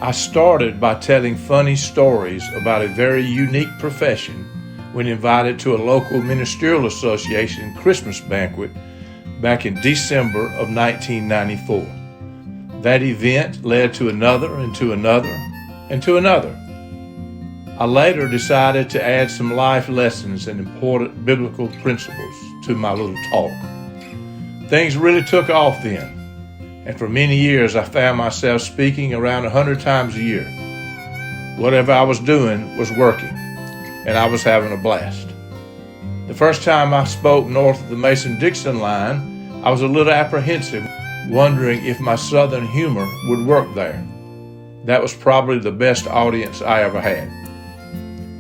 I started by telling funny stories about a very unique profession when invited to a local ministerial association Christmas banquet back in December of 1994. That event led to another and to another and to another. I later decided to add some life lessons and important biblical principles to my little talk. Things really took off then, and for many years I found myself speaking around 100 times a year. Whatever I was doing was working, and I was having a blast. The first time I spoke north of the Mason-Dixon line, I was a little apprehensive, wondering if my southern humor would work there. That was probably the best audience I ever had.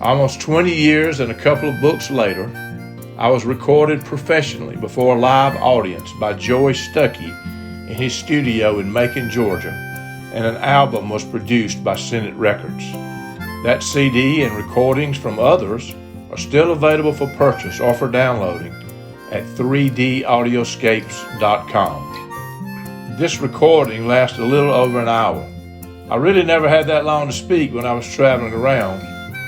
Almost 20 years and a couple of books later, I was recorded professionally before a live audience by Joey Stuckey in his studio in Macon, Georgia, and an album was produced by Senate Records. That CD and recordings from others are still available for purchase or for downloading at 3daudioscapes.com. This recording lasted a little over an hour. I really never had that long to speak when I was traveling around,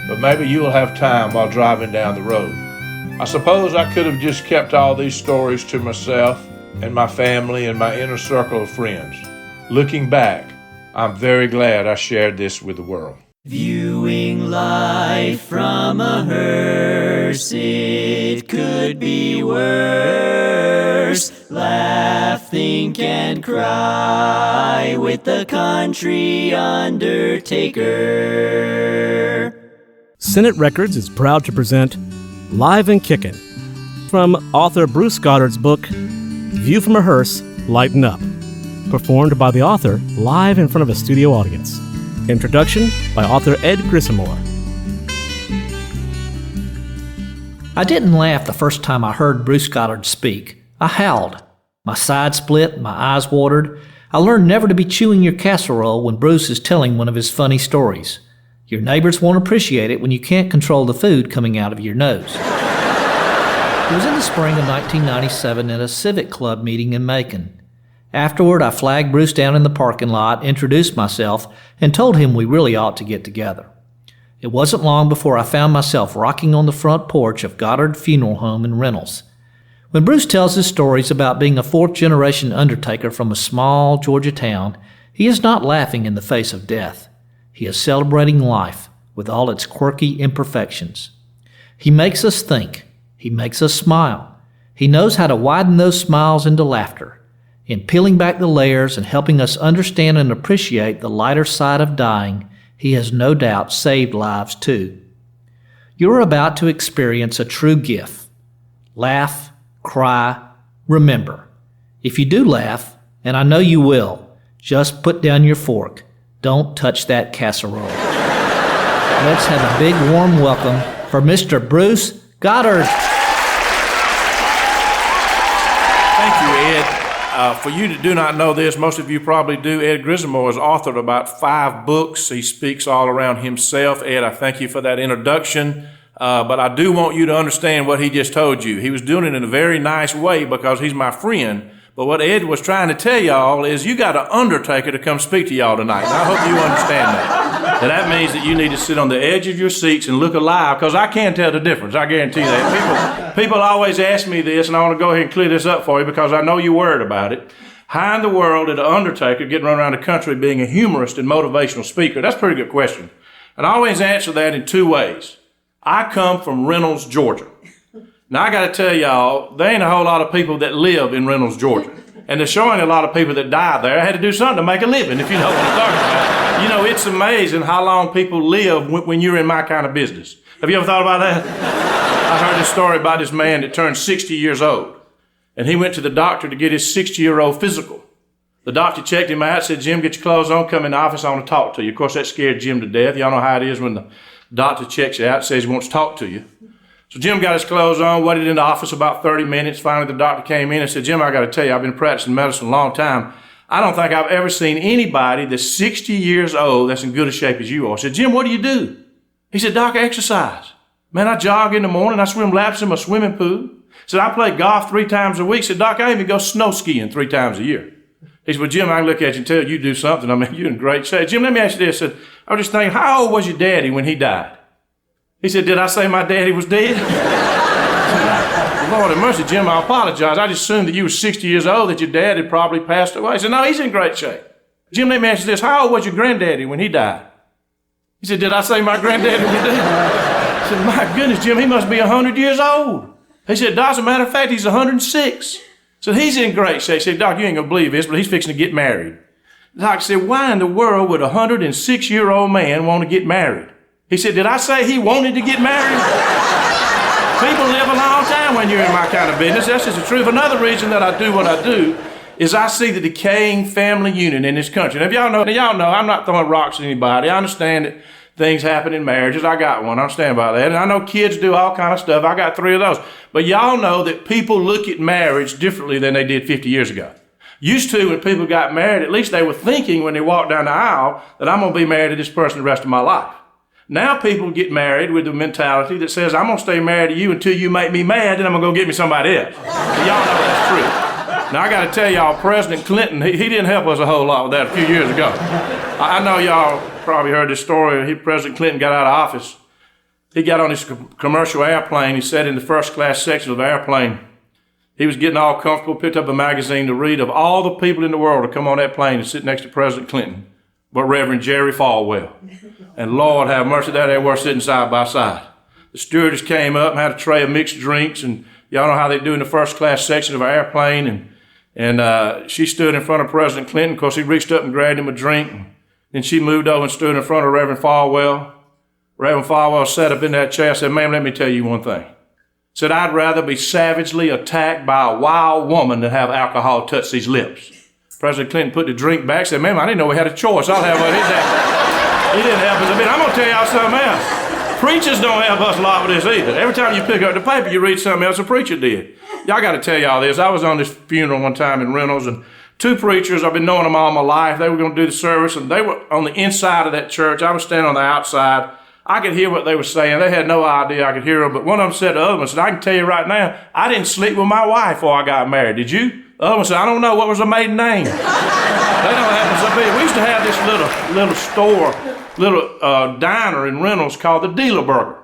but maybe you'll have time while driving down the road. I suppose I could have just kept all these stories to myself and my family and my inner circle of friends. Looking back, I'm very glad I shared this with the world. Viewing life from a hearse, it could be worse. Laugh, think, and cry with the country Undertaker. Senate Records is proud to present Live and Kickin' from author Bruce Goddard's book, View from a Hearse, Lighten Up, performed by the author live in front of a studio audience. Introduction by author Ed Grissamore. I didn't laugh the first time I heard Bruce Goddard speak. I howled. My side split, my eyes watered. I learned never to be chewing your casserole when Bruce is telling one of his funny stories. Your neighbors won't appreciate it when you can't control the food coming out of your nose. It was in the spring of 1997 at a civic club meeting in Macon. Afterward, I flagged Bruce down in the parking lot, introduced myself, and told him we really ought to get together. It wasn't long before I found myself rocking on the front porch of Goddard Funeral Home in Reynolds. When Bruce tells his stories about being a fourth-generation undertaker from a small Georgia town, he is not laughing in the face of death. He is celebrating life with all its quirky imperfections. He makes us think. He makes us smile. He knows how to widen those smiles into laughter. In peeling back the layers and helping us understand and appreciate the lighter side of dying, he has no doubt saved lives too. You're about to experience a true gift. Laugh, cry, remember. If you do laugh, and I know you will, just put down your fork. Don't touch that casserole. Let's have a big warm welcome for Mr. Bruce Goddard. Thank you, Ed. For you that do not know this, most of you probably do, Ed Grissamore has authored about 5 books. He speaks all around himself. Ed, I thank you for that introduction. But I do want you to understand what he just told you. He was doing it in a very nice way because he's my friend. But what Ed was trying to tell y'all is you got an Undertaker to come speak to y'all tonight. And I hope you understand that. And that means that you need to sit on the edge of your seats and look alive, because I can't tell the difference. I guarantee you that. People always ask me this, and I want to go ahead and clear this up for you because I know you're worried about it. How in the world did an Undertaker get run around the country being a humorist and motivational speaker? That's a pretty good question. And I always answer that in 2 ways. I come from Reynolds, Georgia. Now, I got to tell y'all, there ain't a whole lot of people that live in Reynolds, Georgia. And they're showing a lot of people that die there. I had to do something to make a living, if you know what I'm talking about. You know, it's amazing how long people live when you're in my kind of business. Have you ever thought about that? I heard this story about this man that turned 60 years old. And he went to the doctor to get his 60-year-old physical. The doctor checked him out, said, "Jim, get your clothes on, come in the office, I want to talk to you." Of course, that scared Jim to death. Y'all know how it is when the doctor checks you out and says he wants to talk to you. So Jim got his clothes on, waited in the office about 30 minutes. Finally, the doctor came in and said, "Jim, I got to tell you, I've been practicing medicine a long time. I don't think I've ever seen anybody that's 60 years old that's in good a shape as you are." I said, "Jim, what do you do?" He said, "Doc, I exercise. Man, I jog in the morning. I swim laps in my swimming pool." He said, "I play golf 3 times a week." He said, "Doc, I even go snow skiing 3 times a year." He said, well, Jim, I can look at you and tell you do something. I mean, you're in great shape. Jim, let me ask you this. I said, I was just thinking, how old was your daddy when he died? He said, did I say my daddy was dead? I said, Lord have mercy, Jim, I apologize. I just assumed that you were 60 years old, that your dad had probably passed away. He said, no, he's in great shape. Jim, let me ask you this. How old was your granddaddy when he died? He said, did I say my granddaddy was dead? I said, my goodness, Jim, he must be 100 years old. He said, Doc, as a matter of fact, he's 106. So he's in great shape. He said, Doc, you ain't going to believe this, but he's fixing to get married. Doc said, why in the world would a 106-year-old man want to get married? He said, did I say he wanted to get married? People live a long time when you're in my kind of business. That's just the truth. Another reason that I do what I do is I see the decaying family unit in this country. Now, if y'all know, I'm not throwing rocks at anybody. I understand that things happen in marriages. I got one. I understand about that. And I know kids do all kind of stuff. I got 3 of those. But y'all know that people look at marriage differently than they did 50 years ago. Used to, when people got married, at least they were thinking when they walked down the aisle that I'm going to be married to this person the rest of my life. Now people get married with the mentality that says, I'm going to stay married to you until you make me mad, then I'm going to go get me somebody else. So y'all know that's true. Now I got to tell y'all, President Clinton, he didn't help us a whole lot with that a few years ago. I know y'all probably heard this story. President Clinton got out of office. He got on his commercial airplane. He sat in the first class section of the airplane. He was getting all comfortable, picked up a magazine to read of all the people in the world to come on that plane and sit next to President Clinton, but Reverend Jerry Falwell. And Lord have mercy, that they were sitting side by side. The stewardess came up and had a tray of mixed drinks, and y'all know how they do in the first class section of an airplane. And she stood in front of President Clinton. Of course, he reached up and grabbed him a drink. Then she moved over and stood in front of Reverend Falwell. Reverend Falwell sat up in that chair and said, ma'am, let me tell you one thing. Said, I'd rather be savagely attacked by a wild woman than have alcohol touch these lips. President Clinton put the drink back, said, ma'am, I didn't know we had a choice. I'll have what he's having. He didn't help us a bit. I'm going to tell y'all something else. Preachers don't help us a lot with this either. Every time you pick up the paper, you read something else a preacher did. Y'all got to tell y'all this. I was on this funeral one time in Reynolds, and 2 preachers, I've been knowing them all my life. They were going to do the service, and they were on the inside of that church. I was standing on the outside. I could hear what they were saying. They had no idea I could hear them, but one of them said to the other one, said, I can tell you right now, I didn't sleep with my wife before I got married. Did you? The other one said, I don't know. What was her maiden name? They don't have to say. We used to have this little store, diner in Reynolds called the Dealer Burger.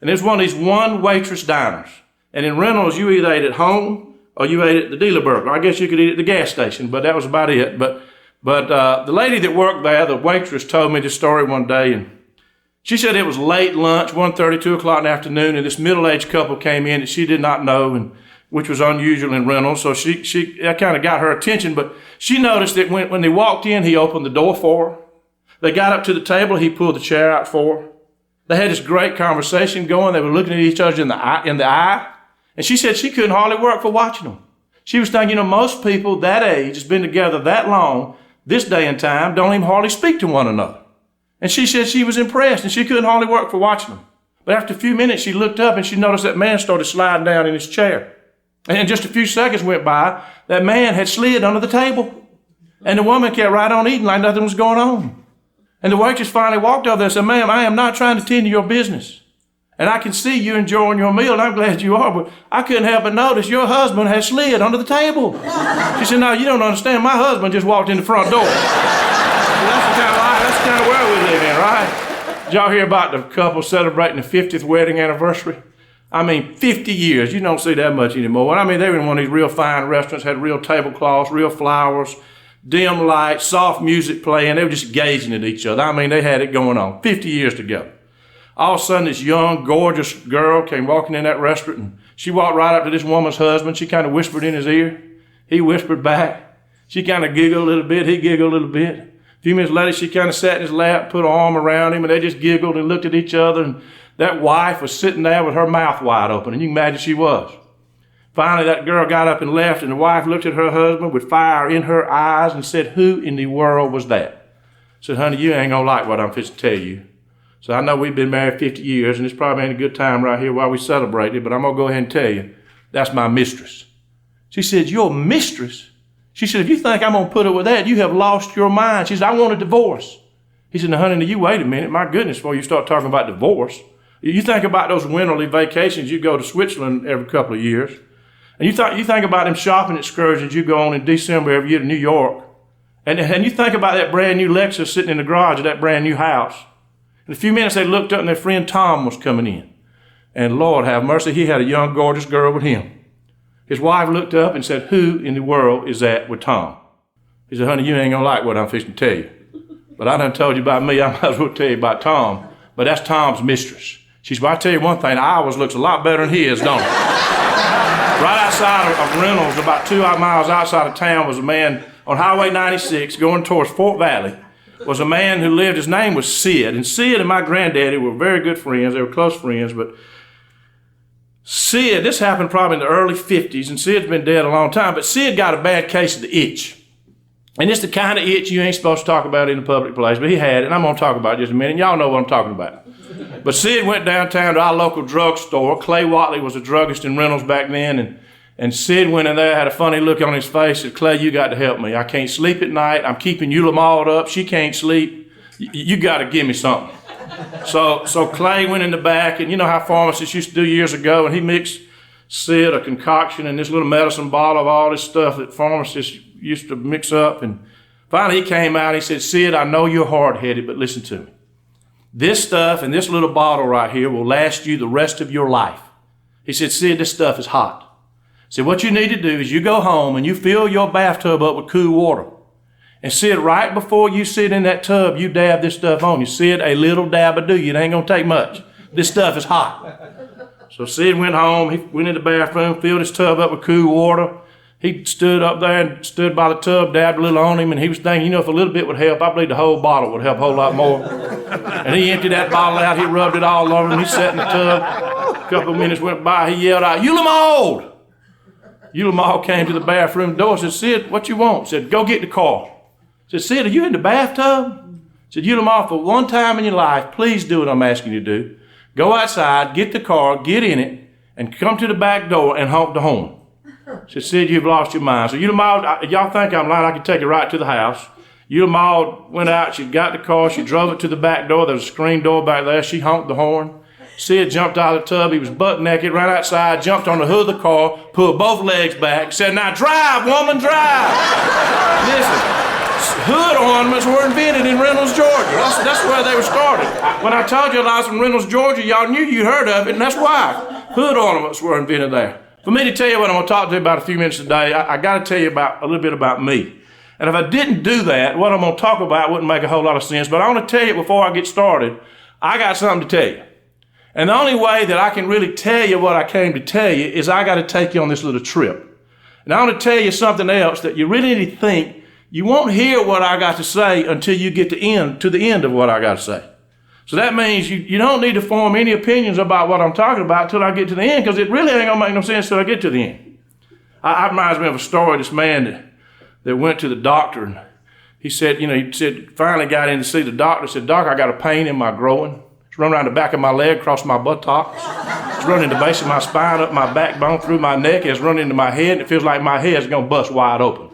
And it was one of these one waitress diners. And in Reynolds, you either ate at home or you ate at the Dealer Burger. I guess you could eat at the gas station, but that was about it. But the lady that worked there, the waitress, told me this story one day, and she said it was late lunch, 1:30, 2 o'clock in the afternoon, and this middle-aged couple came in that she did not know, and which was unusual in Reynolds. So that kind of got her attention. But she noticed that when they walked in, he opened the door for her. They got up to the table. He pulled the chair out for her. They had this great conversation going. They were looking at each other in the eye. And she said she couldn't hardly work for watching them. She was thinking, most people that age, has been together that long, this day and time, don't even hardly speak to one another. And she said she was impressed, and she couldn't hardly work for watching them. But after a few minutes, she looked up, and she noticed that man started sliding down in his chair. And just a few seconds went by, that man had slid under the table. And the woman kept right on eating like nothing was going on. And the waitress finally walked over there and said, ma'am, I am not trying to tend to your business. And I can see you enjoying your meal, and I'm glad you are, but I couldn't help but notice your husband has slid under the table. She said, no, you don't understand. My husband just walked in the front door. That's the kind of life, that's the kind of world we live in, right? Did y'all hear about the couple celebrating the 50th wedding anniversary? 50 years. You don't see that much anymore. They were in one of these real fine restaurants, had real tablecloths, real flowers, dim lights, soft music playing. They were just gazing at each other. They had it going on. 50 years together. All of a sudden, this young, gorgeous girl came walking in that restaurant, and she walked right up to this woman's husband. She kind of whispered in his ear. He whispered back. She kind of giggled a little bit. He giggled a little bit. A few minutes later, she kind of sat in his lap, put her arm around him, and they just giggled and looked at each other. And that wife was sitting there with her mouth wide open, and you can imagine she was. Finally, that girl got up and left, and the wife looked at her husband with fire in her eyes and said, who in the world was that? I said, honey, you ain't going to like what I'm fixing to tell you. So I know we've been married 50 years, and it's probably ain't a good time right here while we celebrate it, but I'm going to go ahead and tell you, that's my mistress. She said, your mistress? She said, if you think I'm going to put up with that, you have lost your mind. She said, I want a divorce. He said, now, honey, you wait a minute. My goodness, before you start talking about divorce. You think about those winterly vacations you go to Switzerland every couple of years. And you think about them shopping excursions you go on in December every year to New York. And you think about that brand new Lexus sitting in the garage of that brand new house. In a few minutes, they looked up and their friend Tom was coming in. And Lord have mercy, he had a young, gorgeous girl with him. His wife looked up and said, who in the world is that with Tom? He said, honey, you ain't going to like what I'm fixing to tell you. But I done told you about me, I might as well tell you about Tom. But that's Tom's mistress. She said, well, I tell you one thing, ours looks a lot better than his, don't it? Right outside of Reynolds, about 2 miles outside of town, was a man on Highway 96 going towards Fort Valley. Was a man who lived, his name was Sid. And Sid and my granddaddy were very good friends. They were close friends. But Sid, this happened probably in the early 50s, and Sid's been dead a long time. But Sid got a bad case of the itch. And it's the kind of itch you ain't supposed to talk about in a public place. But he had it, and I'm going to talk about it in just a minute. Y'all know what I'm talking about. But Sid went downtown to our local drugstore. Clay Watley was a druggist in Reynolds back then, and Sid went in there, had a funny look on his face, said, Clay, you got to help me. I can't sleep at night. I'm keeping Eula mauled up. She can't sleep. You got to give me something. So Clay went in the back, and you know how pharmacists used to do years ago, and he mixed Sid a concoction in this little medicine bottle of all this stuff that pharmacists used to mix up. And finally he came out and he said, Sid, I know you're hard-headed, but listen to me. This stuff in this little bottle right here will last you the rest of your life. He said, Sid, this stuff is hot. He said, what you need to do is you go home and you fill your bathtub up with cool water. And Sid, right before you sit in that tub, you dab this stuff on you. Sid, a little dab will do you. It ain't going to take much. This stuff is hot. So Sid went home. He went in the bathroom, filled his tub up with cool water. He stood up there and stood by the tub, dabbed a little on him, and he was thinking, if a little bit would help, I believe the whole bottle would help a whole lot more. And he emptied that bottle out. He rubbed it all over him. He sat in the tub. A couple of minutes went by. He yelled out, Eula mauled! Eula mauled came to the bathroom door and said, Sid, what you want? Said, go get the car. Said, Sid, are you in the bathtub? Said, Eula mauled, for one time in your life, please do what I'm asking you to do. Go outside, get the car, get in it, and come to the back door and honk the horn. Said, Sid, you've lost your mind. So Eula mauled, y'all think I'm lying, I can take it right to the house. Eula mauled went out, she got the car, she drove it to the back door, there was a screen door back there, she honked the horn. Sid jumped out of the tub, he was butt naked, ran outside, jumped on the hood of the car, pulled both legs back, said, now drive, woman, drive. Listen, hood ornaments were invented in Reynolds, Georgia. That's where they were started. When I told you I was from Reynolds, Georgia, y'all knew you heard of it, and that's why. Hood ornaments were invented there. For me to tell you what I'm going to talk to you about a few minutes today, I got to tell you about a little bit about me. And if I didn't do that, what I'm going to talk about wouldn't make a whole lot of sense. But I want to tell you before I get started, I got something to tell you. And the only way that I can really tell you what I came to tell you is I got to take you on this little trip. And I want to tell you something else that you really need to think. You won't hear what I got to say until you get to the end of what I got to say. So that means you don't need to form any opinions about what I'm talking about until I get to the end, because it really ain't going to make no sense until I get to the end. It reminds me of a story, this man that went to the doctor, and he said, finally got in to see the doctor, said, Doc, I got a pain in my groin. It's running around the back of my leg, across my buttocks. It's running the base of my spine, up my backbone, through my neck. It's running into my head, and it feels like my head's going to bust wide open.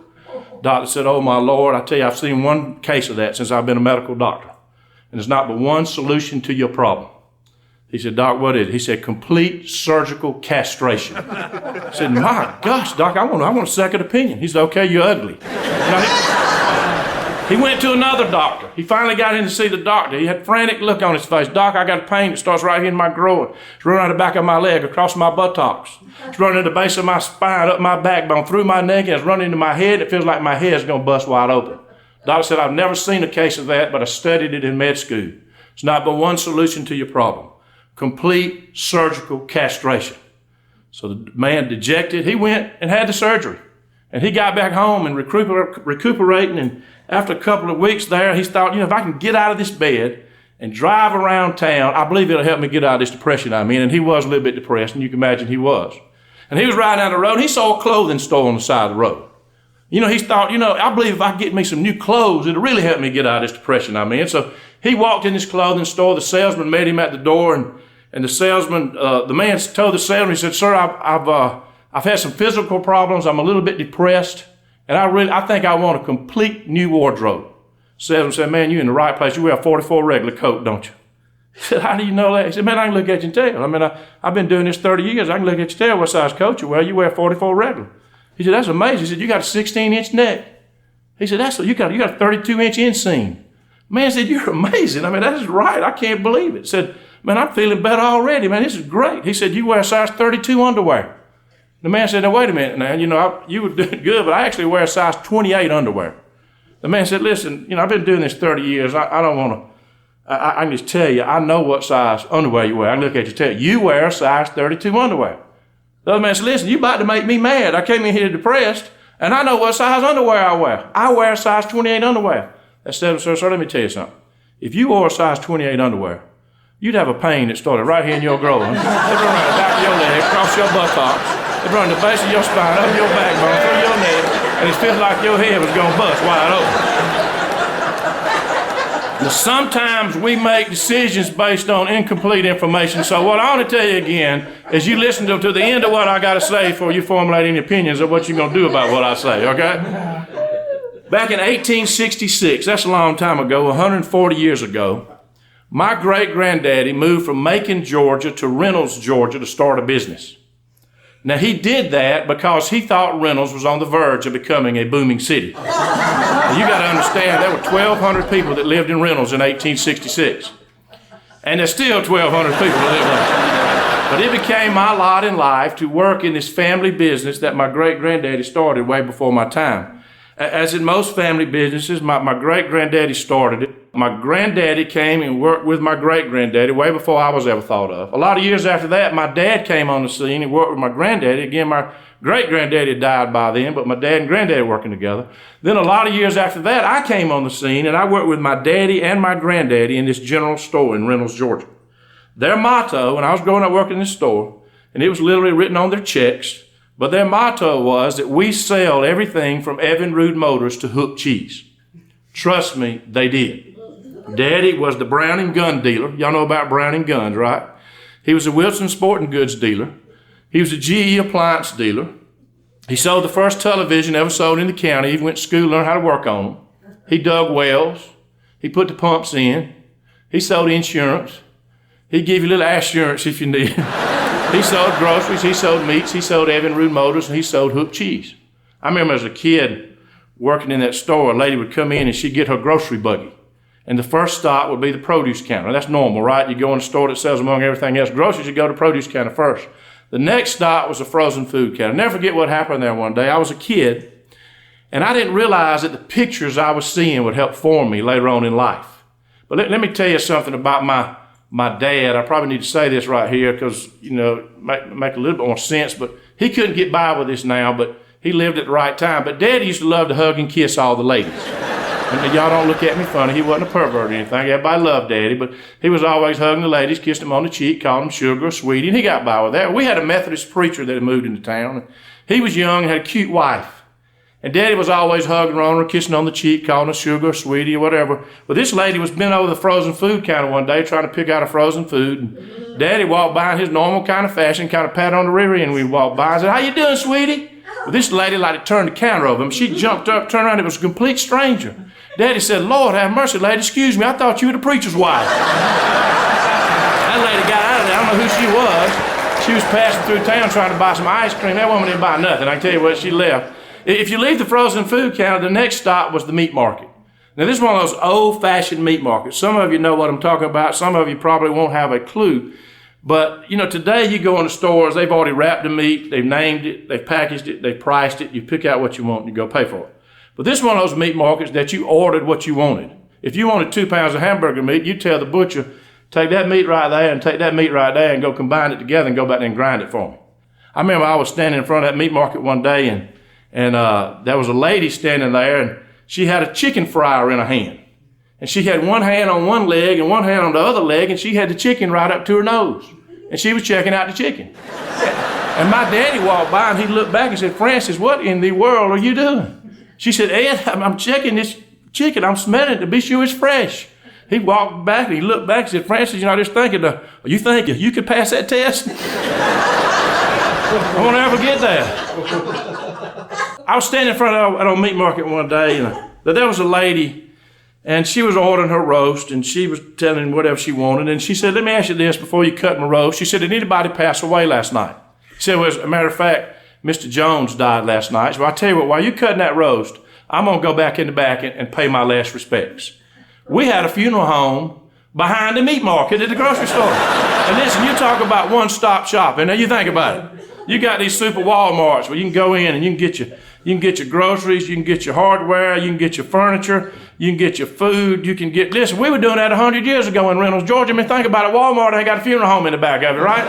Doctor said, oh, my Lord, I tell you, I've seen one case of that since I've been a medical doctor. And there's not but one solution to your problem. He said, Doc, what is it? He said, complete surgical castration. I said, my gosh, Doc, I want a second opinion. He said, okay, you're ugly. He went to another doctor. He finally got in to see the doctor. He had a frantic look on his face. Doc, I got a pain that starts right here in my groin. It's running around the back of my leg, across my buttocks. It's running at the base of my spine, up my backbone, through my neck, and it's running into my head. It feels like my head's going to bust wide open. Doctor said, I've never seen a case of that, but I studied it in med school. It's not but one solution to your problem. Complete surgical castration. So the man, dejected, he went and had the surgery. And he got back home and recuperating, and after a couple of weeks there, he thought, if I can get out of this bed and drive around town, I believe it'll help me get out of this depression I'm in. And he was a little bit depressed, and you can imagine he was. And he was riding down the road, and he saw a clothing store on the side of the road. He thought, I believe if I get me some new clothes, it'll really help me get out of this depression I'm in. So he walked in this clothing store. The salesman met him at the door, and the salesman, the man told the salesman, he said, sir, I've had some physical problems. I'm a little bit depressed, and I think I want a complete new wardrobe. The salesman said, man, you're in the right place. You wear a 44 regular coat, don't you? He said, how do you know that? He said, man, I can look at you and tell. I've been doing this 30 years. I can look at you and tell what size coat you wear. You wear a 44 regular. He said, that's amazing. He said, you got a 16-inch neck. He said, you got a 32-inch inseam. Man said, you're amazing. I mean, that is right. I can't believe it. Said, man, I'm feeling better already. Man, this is great. He said, you wear a size 32 underwear. The man said, now, wait a minute now. You were doing good, but I actually wear a size 28 underwear. The man said, listen, I've been doing this 30 years. I don't want to. I can just tell you, I know what size underwear you wear. I can look at you and tell you wear a size 32 underwear. The other man said, listen, you about to make me mad. I came in here depressed, and I know what size underwear I wear. I wear a size 28 underwear. I said, sir, let me tell you something. If you wore a size 28 underwear, you'd have a pain that started right here in your groin. It'd run around the back of your leg, across your buttocks. It'd run the base of your spine, up your backbone, through your neck, and it feels like your head was going to bust wide open. Now, sometimes we make decisions based on incomplete information. So what I want to tell you again is you listen to the end of what I got to say before you formulate any opinions of what you're going to do about what I say, okay? Back in 1866, that's a long time ago, 140 years ago, my great-granddaddy moved from Macon, Georgia to Reynolds, Georgia to start a business. Now, he did that because he thought Reynolds was on the verge of becoming a booming city. Now, you got to understand, there were 1,200 people that lived in Reynolds in 1866. And there's still 1,200 people that live in Reynolds. But it became my lot in life to work in this family business that my great-granddaddy started way before my time. As in most family businesses, my great-granddaddy started it. My granddaddy came and worked with my great-granddaddy way before I was ever thought of. A lot of years after that, my dad came on the scene and worked with my granddaddy. Again, my great-granddaddy died by then, but my dad and granddaddy working together. Then a lot of years after that, I came on the scene and I worked with my daddy and my granddaddy in this general store in Reynolds, Georgia. Their motto, when I was growing up working in this store, and it was literally written on their checks, but their motto was that we sell everything from Evan Rude Motors to Hook Cheese. Trust me, they did. Daddy was the Browning gun dealer. Y'all know about Browning guns, right? He was a Wilson Sporting Goods dealer. He was a GE appliance dealer. He sold the first television ever sold in the county. He went to school to learn how to work on them. He dug wells. He put the pumps in. He sold insurance. He'd give you a little assurance if you need it. He sold groceries. He sold meats. He sold Evan Rude Motors, and he sold Hook Cheese. I remember as a kid working in that store, a lady would come in and she'd get her grocery buggy. And the first stop would be the produce counter. That's normal, right? You go in a store that sells among everything else groceries, you go to produce counter first. The next stop was the frozen food counter. Never forget what happened there one day. I was a kid, and I didn't realize that the pictures I was seeing would help form me later on in life. But let me tell you something about my dad. I probably need to say this right here because, make a little bit more sense. But he couldn't get by with this now, but he lived at the right time. But Dad used to love to hug and kiss all the ladies. And y'all don't look at me funny. He wasn't a pervert or anything. Everybody loved Daddy, but he was always hugging the ladies, kissed them on the cheek, called them sugar or sweetie, and he got by with that. We had a Methodist preacher that had moved into town. He was young and had a cute wife. And Daddy was always hugging her on her, kissing on the cheek, calling her sugar or sweetie or whatever. But this lady was bent over the frozen food counter one day trying to pick out a frozen food. And Daddy walked by in his normal kind of fashion, kind of pat on the rear end. We walked by and said, "How you doing, sweetie?" Well, this lady like to turn the counter over him. She jumped up, turned around. It was a complete stranger. Daddy said, "Lord have mercy, lady, excuse me, I thought you were the preacher's wife." That lady got out of there. I don't know who she was. She was passing through town trying to buy some ice cream. That woman didn't buy nothing. I can tell you what, she left. If you leave the frozen food counter, the next stop was the meat market. Now, this is one of those old-fashioned meat markets. Some of you know what I'm talking about. Some of you probably won't have a clue. But, today you go in the stores, they've already wrapped the meat, they've named it, they've packaged it, they've priced it. You pick out what you want and you go pay for it. But this is one of those meat markets that you ordered what you wanted. If you wanted 2 pounds of hamburger meat, you tell the butcher, take that meat right there and take that meat right there and go combine it together and go back there and grind it for me. I remember I was standing in front of that meat market one day and there was a lady standing there and she had a chicken fryer in her hand. And she had one hand on one leg and one hand on the other leg, and she had the chicken right up to her nose. And she was checking out the chicken. And my daddy walked by and he looked back and said, "Francis, what in the world are you doing?" She said, "Ed, I'm checking this chicken. I'm smelling it to be sure it's fresh." He walked back and he looked back and said, "Francis, I just thinking, you think you could pass that test?" I won't ever get that. I was standing in front of a meat market one day, and there was a lady, and she was ordering her roast, and she was telling him whatever she wanted, and she said, "Let me ask you this before you cut my roast." She said, "Did anybody pass away last night?" She said, "Well, as a matter of fact, Mr. Jones died last night. So I tell you what, while you're cutting that roast, I'm going to go back in the back and pay my last respects. We had a funeral home behind the meat market at the grocery store. And listen, you talk about one-stop shopping. Now you think about it. You got these super Walmarts where you can go in and you can get your groceries, you can get your hardware, you can get your furniture, you can get your food, listen, we were doing that 100 years ago in Reynolds, Georgia. I mean, think about it, Walmart ain't got a funeral home in the back of it, right?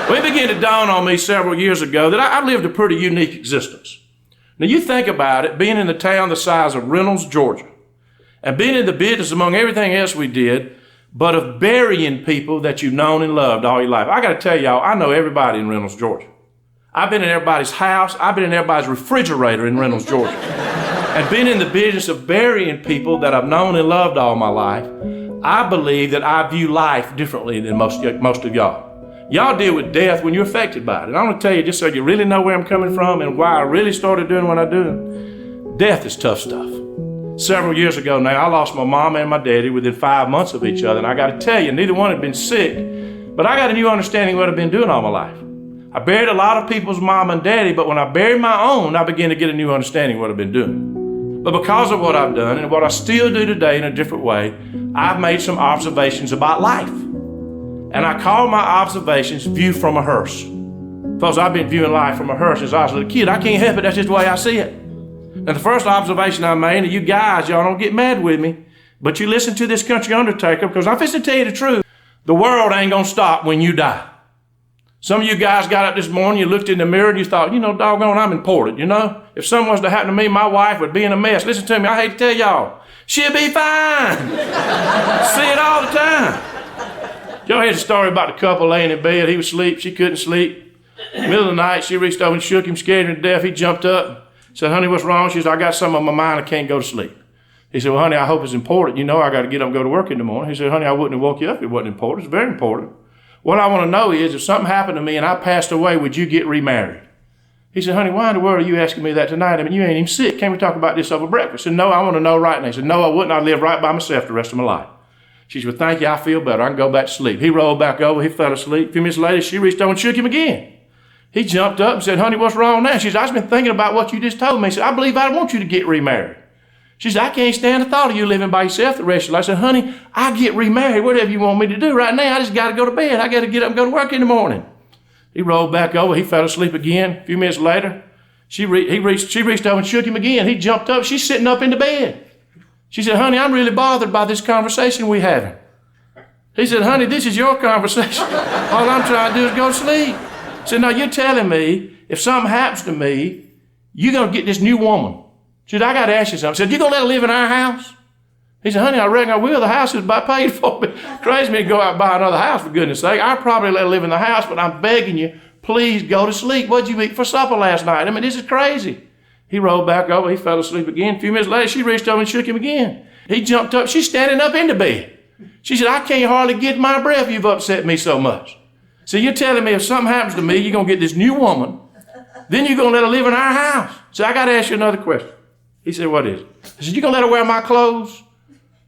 It began to dawn on me several years ago that I lived a pretty unique existence. Now you think about it, being in a town the size of Reynolds, Georgia, and being in the business among everything else we did, but of burying people that you've known and loved all your life. I got to tell y'all, I know everybody in Reynolds, Georgia. I've been in everybody's house. I've been in everybody's refrigerator in Reynolds, Georgia. And been in the business of burying people that I've known and loved all my life. I believe that I view life differently than most of y'all. Y'all deal with death when you're affected by it. And I'm going to tell you, just so you really know where I'm coming from and why I really started doing what I do, death is tough stuff. Several years ago now, I lost my mama and my daddy within 5 months of each other. And I got to tell you, neither one had been sick, but I got a new understanding of what I've been doing all my life. I buried a lot of people's mom and daddy, but when I buried my own, I began to get a new understanding of what I've been doing. But because of what I've done and what I still do today in a different way, I've made some observations about life. And I call my observations view from a hearse. Because I've been viewing life from a hearse since I was a little kid. I can't help it, that's just the way I see it. And the first observation I made, and you guys, y'all don't get mad with me, but you listen to this country Undertaker, because I'm fixing to tell you the truth. The world ain't gonna stop when you die. Some of you guys got up this morning, you looked in the mirror and you thought, doggone, I'm important, If something was to happen to me, my wife would be in a mess. Listen to me, I hate to tell y'all, she'll be fine. See it all the time. Y'all heard the story about the couple laying in bed. He was asleep, she couldn't sleep. Middle of the night, she reached over and shook him, scared him to death. He jumped up, said, honey, what's wrong? She said, I got something on my mind, I can't go to sleep. He said, well, honey, I hope it's important. I got to get up and go to work in the morning. He said, honey, I wouldn't have woke you up if it wasn't important. It's very important. What I want to know is, if something happened to me and I passed away, would you get remarried? He said, honey, why in the world are you asking me that tonight? I mean, you ain't even sick. Can't we talk about this over breakfast? I said, no, I want to know right now. He said, no, I wouldn't. I'd live right by myself the rest of my life. She said, well, thank you. I feel better. I can go back to sleep. He rolled back over. He fell asleep. A few minutes later, she reached over and shook him again. He jumped up and said, honey, what's wrong now? She said, I've been thinking about what you just told me. He said, I believe I want you to get remarried. She said, I can't stand the thought of you living by yourself the rest of your life. I said, honey, I get remarried, whatever you want me to do right now. I just got to go to bed. I got to get up and go to work in the morning. He rolled back over. He fell asleep again. A few minutes later, she reached over and shook him again. He jumped up. She's sitting up in the bed. She said, honey, I'm really bothered by this conversation we're having. He said, honey, this is your conversation. All I'm trying to do is go to sleep. I said, no, you're telling me if something happens to me, you're going to get this new woman. She said, I got to ask you something. I said, you going to let her live in our house? He said, honey, I reckon I will. The house is about paid for. Crazy me to go out and buy another house, for goodness sake. I'd probably let her live in the house, but I'm begging you, please go to sleep. What'd you eat for supper last night? I mean, this is crazy. He rolled back over. He fell asleep again. A few minutes later, she reached over and shook him again. He jumped up. She's standing up in the bed. She said, I can't hardly get my breath. You've upset me so much. So you're telling me if something happens to me, you're going to get this new woman, then you're going to let her live in our house. So I got to ask you another question. He said, what is it? I said, you going to let her wear my clothes?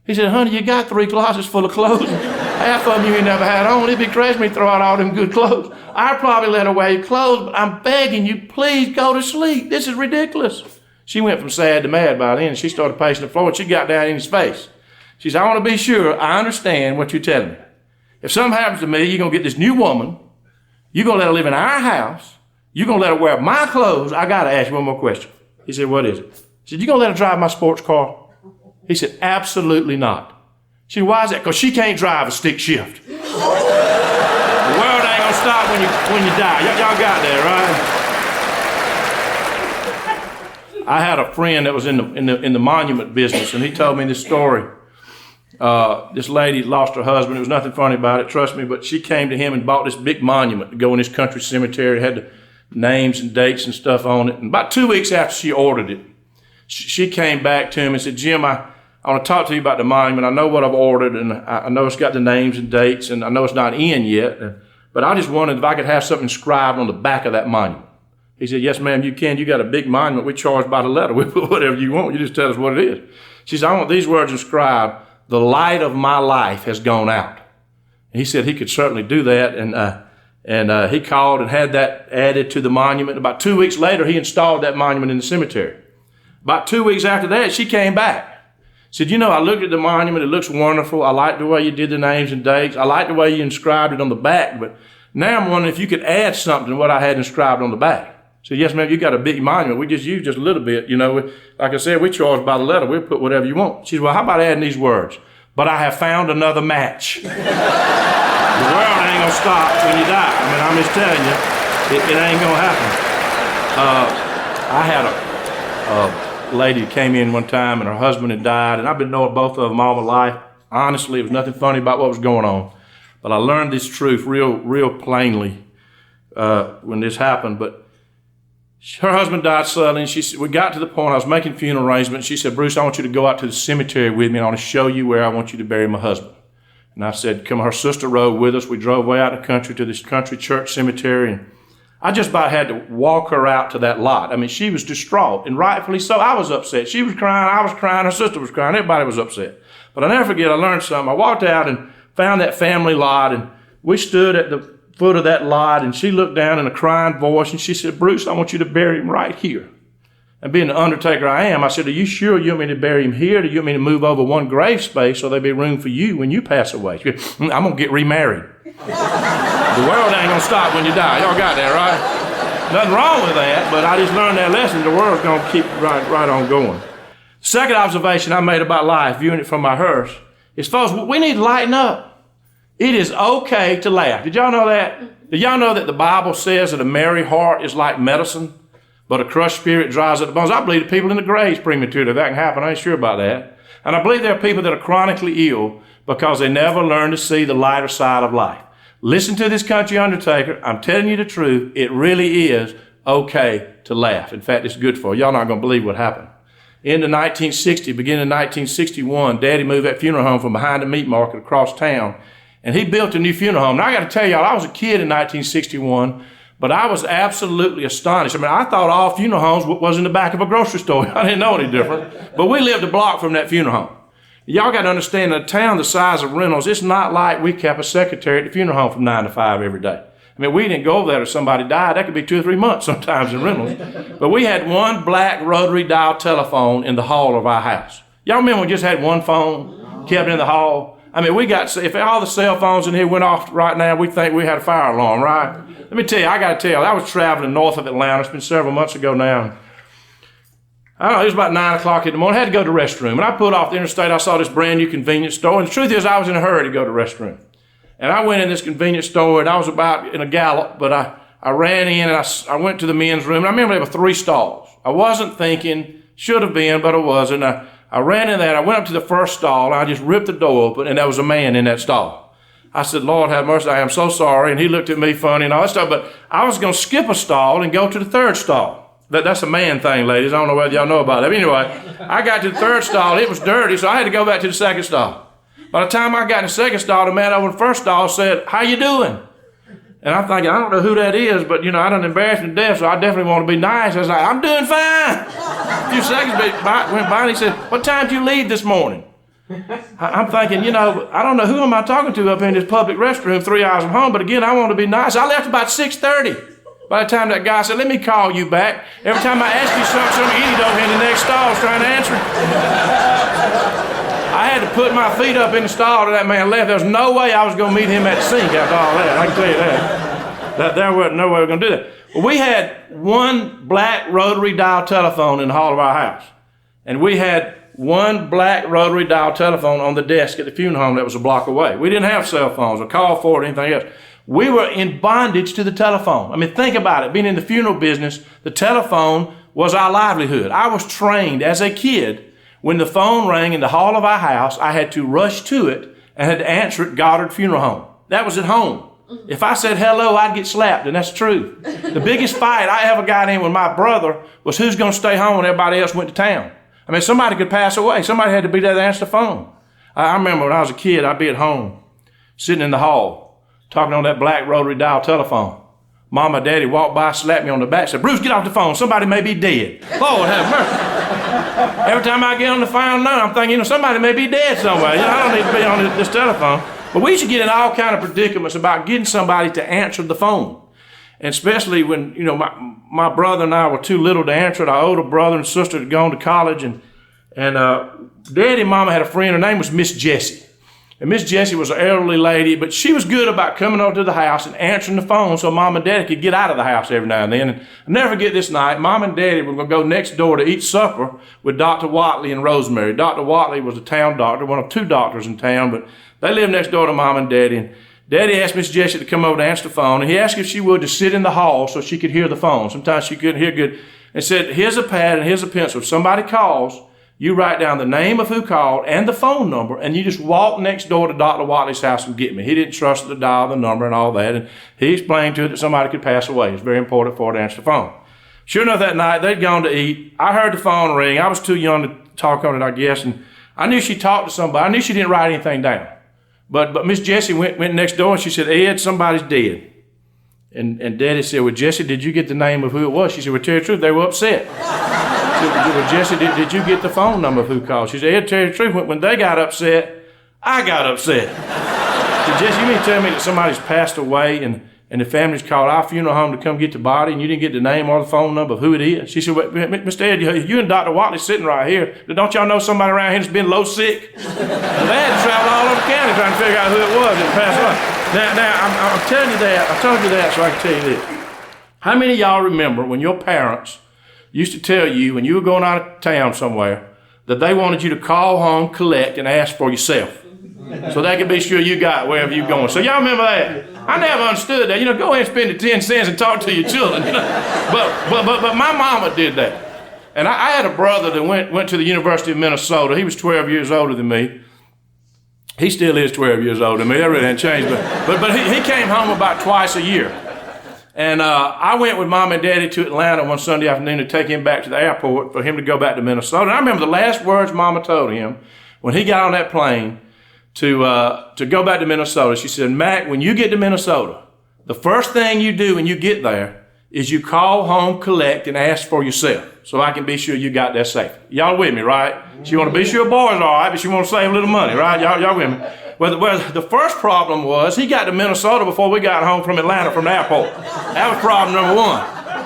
He said, honey, you got 3 closets full of clothes. Half of them you ain't never had on. It'd be crazy for me to throw out all them good clothes. I'd probably let her wear your clothes, but I'm begging you, please go to sleep. This is ridiculous. She went from sad to mad by then. She started pacing the floor, and she got down in his face. She said, I want to be sure I understand what you're telling me. If something happens to me, you're going to get this new woman. You're going to let her live in our house. You're going to let her wear my clothes. I got to ask you one more question. He said, what is it? He said, you going to let her drive my sports car? He said, absolutely not. She said, why is that? Because she can't drive a stick shift. The world ain't going to stop when you die. Y'all got that, right? I had a friend that was in the monument business, and he told me this story. This lady lost her husband. There was nothing funny about it, trust me, but she came to him and bought this big monument to go in this country cemetery. It had the names and dates and stuff on it. And about 2 weeks after she ordered it, she came back to him and said, Jim, I want to talk to you about the monument. I know what I've ordered, and I know it's got the names and dates, and I know it's not in yet, but I just wondered if I could have something inscribed on the back of that monument. He said, yes, ma'am, you can. You got a big monument. We charge by the letter. We put whatever you want. You just tell us what it is. She said, I want these words inscribed. The light of my life has gone out. And he said he could certainly do that, and he called and had that added to the monument. About 2 weeks later, he installed that monument in the cemetery. About 2 weeks after that, she came back. Said, I looked at the monument. It looks wonderful. I like the way you did the names and dates. I like the way you inscribed it on the back. But now I'm wondering if you could add something to what I had inscribed on the back. So yes, ma'am, you got a big monument. We just use just a little bit. Like I said, we charge by the letter. We'll put whatever you want. She said, well, how about adding these words? But I have found another match. The world ain't going to stop when you die. I'm just telling you, it ain't going to happen. I had a lady that came in one time and her husband had died, and I've been knowing both of them all my life. Honestly, there was nothing funny about what was going on. But I learned this truth real plainly when this happened. But her husband died suddenly, and we got to the point, I was making funeral arrangements. She said, Bruce, I want you to go out to the cemetery with me, and I want to show you where I want you to bury my husband. And I said, come. Her sister rode with us. We drove way out in the country to this country church cemetery, and I just about had to walk her out to that lot. She was distraught, and rightfully so. I was upset. She was crying, I was crying, her sister was crying, everybody was upset. But I'll never forget, I learned something. I walked out and found that family lot, and we stood at the foot of that lot, and she looked down in a crying voice, and she said, Bruce, I want you to bury him right here. And being the Undertaker I am, I said, are you sure you want me to bury him here? Or do you want me to move over one grave space so there'll be room for you when you pass away? She said, I'm going to get remarried. The world ain't going to stop when you die. Y'all got that, right? Nothing wrong with that, but I just learned that lesson. The world's going to keep right on going. Second observation I made about life, viewing it from my hearse, is, folks, we need to lighten up. It is okay to laugh. Did y'all know that? Did y'all know that the Bible says that a merry heart is like medicine, but a crushed spirit dries up the bones? I believe that people in the graves prematurely, that can happen. I ain't sure about that. And I believe there are people that are chronically ill because they never learn to see the lighter side of life. Listen to this country Undertaker. I'm telling you the truth. It really is okay to laugh. In fact, it's good for you. Y'all not going to believe what happened. In the 1960s, beginning of 1961, Daddy moved that funeral home from behind the meat market across town. And he built a new funeral home. Now, I got to tell y'all, I was a kid in 1961, but I was absolutely astonished. I thought all funeral homes was in the back of a grocery store. I didn't know any different. But we lived a block from that funeral home. Y'all got to understand, in a town the size of Reynolds, it's not like we kept a secretary at the funeral home from 9 to 5 every day. We didn't go over there if somebody died. That could be 2 or 3 months sometimes in Reynolds. But we had one black rotary dial telephone in the hall of our house. Y'all remember we just had one phone, kept it in the hall? If all the cell phones in here went off right now, we'd think we had a fire alarm, right? Let me tell you, I got to tell you, I was traveling north of Atlanta. It's been several months ago now. I don't know, it was about 9 o'clock in the morning. I had to go to the restroom. And I pulled off the interstate. I saw this brand new convenience store. And the truth is, I was in a hurry to go to the restroom. And I went in this convenience store, and I was about in a gallop, but I ran in, and I went to the men's room. And I remember there were 3 stalls. I wasn't thinking, should have been, but I wasn't. I ran in there, and I went up to the first stall, and I just ripped the door open, and there was a man in that stall. I said, Lord have mercy, I am so sorry. And he looked at me funny and all that stuff, but I was going to skip a stall and go to the third stall. That's a man thing, ladies. I don't know whether y'all know about that. But anyway, I got to the third stall. It was dirty, so I had to go back to the second stall. By the time I got in the second stall, the man over in the first stall said, how you doing? And I'm thinking, I don't know who that is, but, I done embarrassed him to death, so I definitely want to be nice. I was like, I'm doing fine. A few seconds went by, and he said, what time did you leave this morning? I'm thinking, I don't know who am I talking to up in this public restroom 3 hours from home, but again, I want to be nice. I left about 6:30. By the time that guy said, let me call you back. Every time I ask you something, some idiot over in the next stall is trying to answer. I had to put my feet up in the stall till that man left. There was no way I was going to meet him at the sink after all that. I can tell you that. There wasn't no way we were going to do that. Well, we had one black rotary dial telephone in the hall of our house. And we had one black rotary dial telephone on the desk at the funeral home that was a block away. We didn't have cell phones or call for it or anything else. We were in bondage to the telephone. Think about it. Being in the funeral business, the telephone was our livelihood. I was trained as a kid. When the phone rang in the hall of our house, I had to rush to it and had to answer at Goddard Funeral Home. That was at home. If I said hello, I'd get slapped, and that's true. The biggest fight I ever got in with my brother was who's going to stay home when everybody else went to town. Somebody could pass away. Somebody had to be there to answer the phone. I remember when I was a kid, I'd be at home, sitting in the hall, talking on that black rotary dial telephone. Mama and Daddy walked by, slapped me on the back, said, Bruce, get off the phone. Somebody may be dead. Lord have mercy. Every time I get on the phone now, I'm thinking, somebody may be dead somewhere. I don't need to be on this telephone. But we used to get in all kind of predicaments about getting somebody to answer the phone. And especially when, my brother and I were too little to answer it. Our older brother and sister had gone to college, and Daddy and Mama had a friend. Her name was Miss Jessie. And Miss Jessie was an elderly lady, but she was good about coming over to the house and answering the phone so Mom and Daddy could get out of the house every now and then. And I'll never forget this night, Mom and Daddy were going to go next door to eat supper with Dr. Watley and Rosemary. Dr. Watley was a town doctor, one of two doctors in town, but they lived next door to Mom and Daddy. And Daddy asked Miss Jessie to come over to answer the phone, and he asked if she would to sit in the hall so she could hear the phone. Sometimes she couldn't hear good. And said, here's a pad and here's a pencil. If somebody calls, you write down the name of who called and the phone number, and you just walk next door to Dr. Watley's house and get me. He didn't trust her to dial the number and all that, and he explained to her that somebody could pass away. It's very important for her to answer the phone. Sure enough, that night, they'd gone to eat. I heard the phone ring. I was too young to talk on it, I guess, and I knew she talked to somebody. I knew she didn't write anything down. But Miss Jessie went next door, and she said, Ed, somebody's dead. And Daddy said, well, Jessie, did you get the name of who it was? She said, well, tell you the truth, they were upset. Well, Jessie, did you get the phone number of who called? She said, Ed, tell you the truth, when they got upset, I got upset. She said, Jessie, you mean to tell me that somebody's passed away and the family's called our funeral home to come get the body and you didn't get the name or the phone number of who it is? She said, well, Mr. Ed, you and Dr. Watley sitting right here. Don't y'all know somebody around here that's been low sick? Well, they had to travel all over the county trying to figure out who it was that passed away. Now, I'm telling you that. I told you that so I can tell you this. How many of y'all remember when your parents used to tell you when you were going out of town somewhere that they wanted you to call home, collect, and ask for yourself so they could be sure you got wherever you're going? So y'all remember that? I never understood that. Go ahead and spend the 10 cents and talk to your children. But my mama did that. And I had a brother that went to the University of Minnesota. He was 12 years older than me. He still is 12 years older than me. That really hasn't changed. But he came home about twice a year. And I went with Mom and Daddy to Atlanta one Sunday afternoon to take him back to the airport for him to go back to Minnesota. And I remember the last words Mama told him when he got on that plane to go back to Minnesota. She said, Mac, when you get to Minnesota, the first thing you do when you get there is you call home, collect, and ask for yourself so I can be sure you got there safe. Y'all with me, right? She want to be sure boys are all right, but she want to save a little money, right? Y'all with me? Well, the first problem was he got to Minnesota before we got home from Atlanta from the airport. That was problem number one.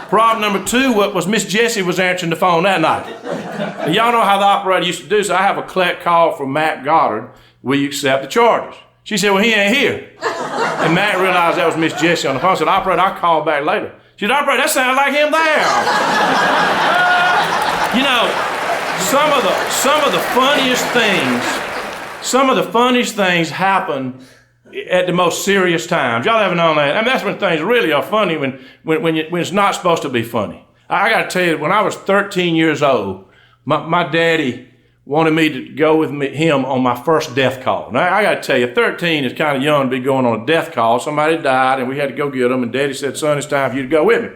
Problem number two was Miss Jessie was answering the phone that night. And y'all know how the operator used to do, so I have a collect call from Matt Goddard. Will you accept the charges? She said, well, he ain't here. And Matt realized that was Miss Jessie on the phone. I said, operator, I'll call back later. She said, operator, that sounds like him there. Some of the funniest things happen at the most serious times. Y'all ever known that? I mean, that's when things really are funny, when it's not supposed to be funny. I got to tell you, when I was 13 years old, my daddy wanted me to go with him on my first death call. Now, I got to tell you, 13 is kind of young to be going on a death call. Somebody died, and we had to go get them, and Daddy said, son, it's time for you to go with me.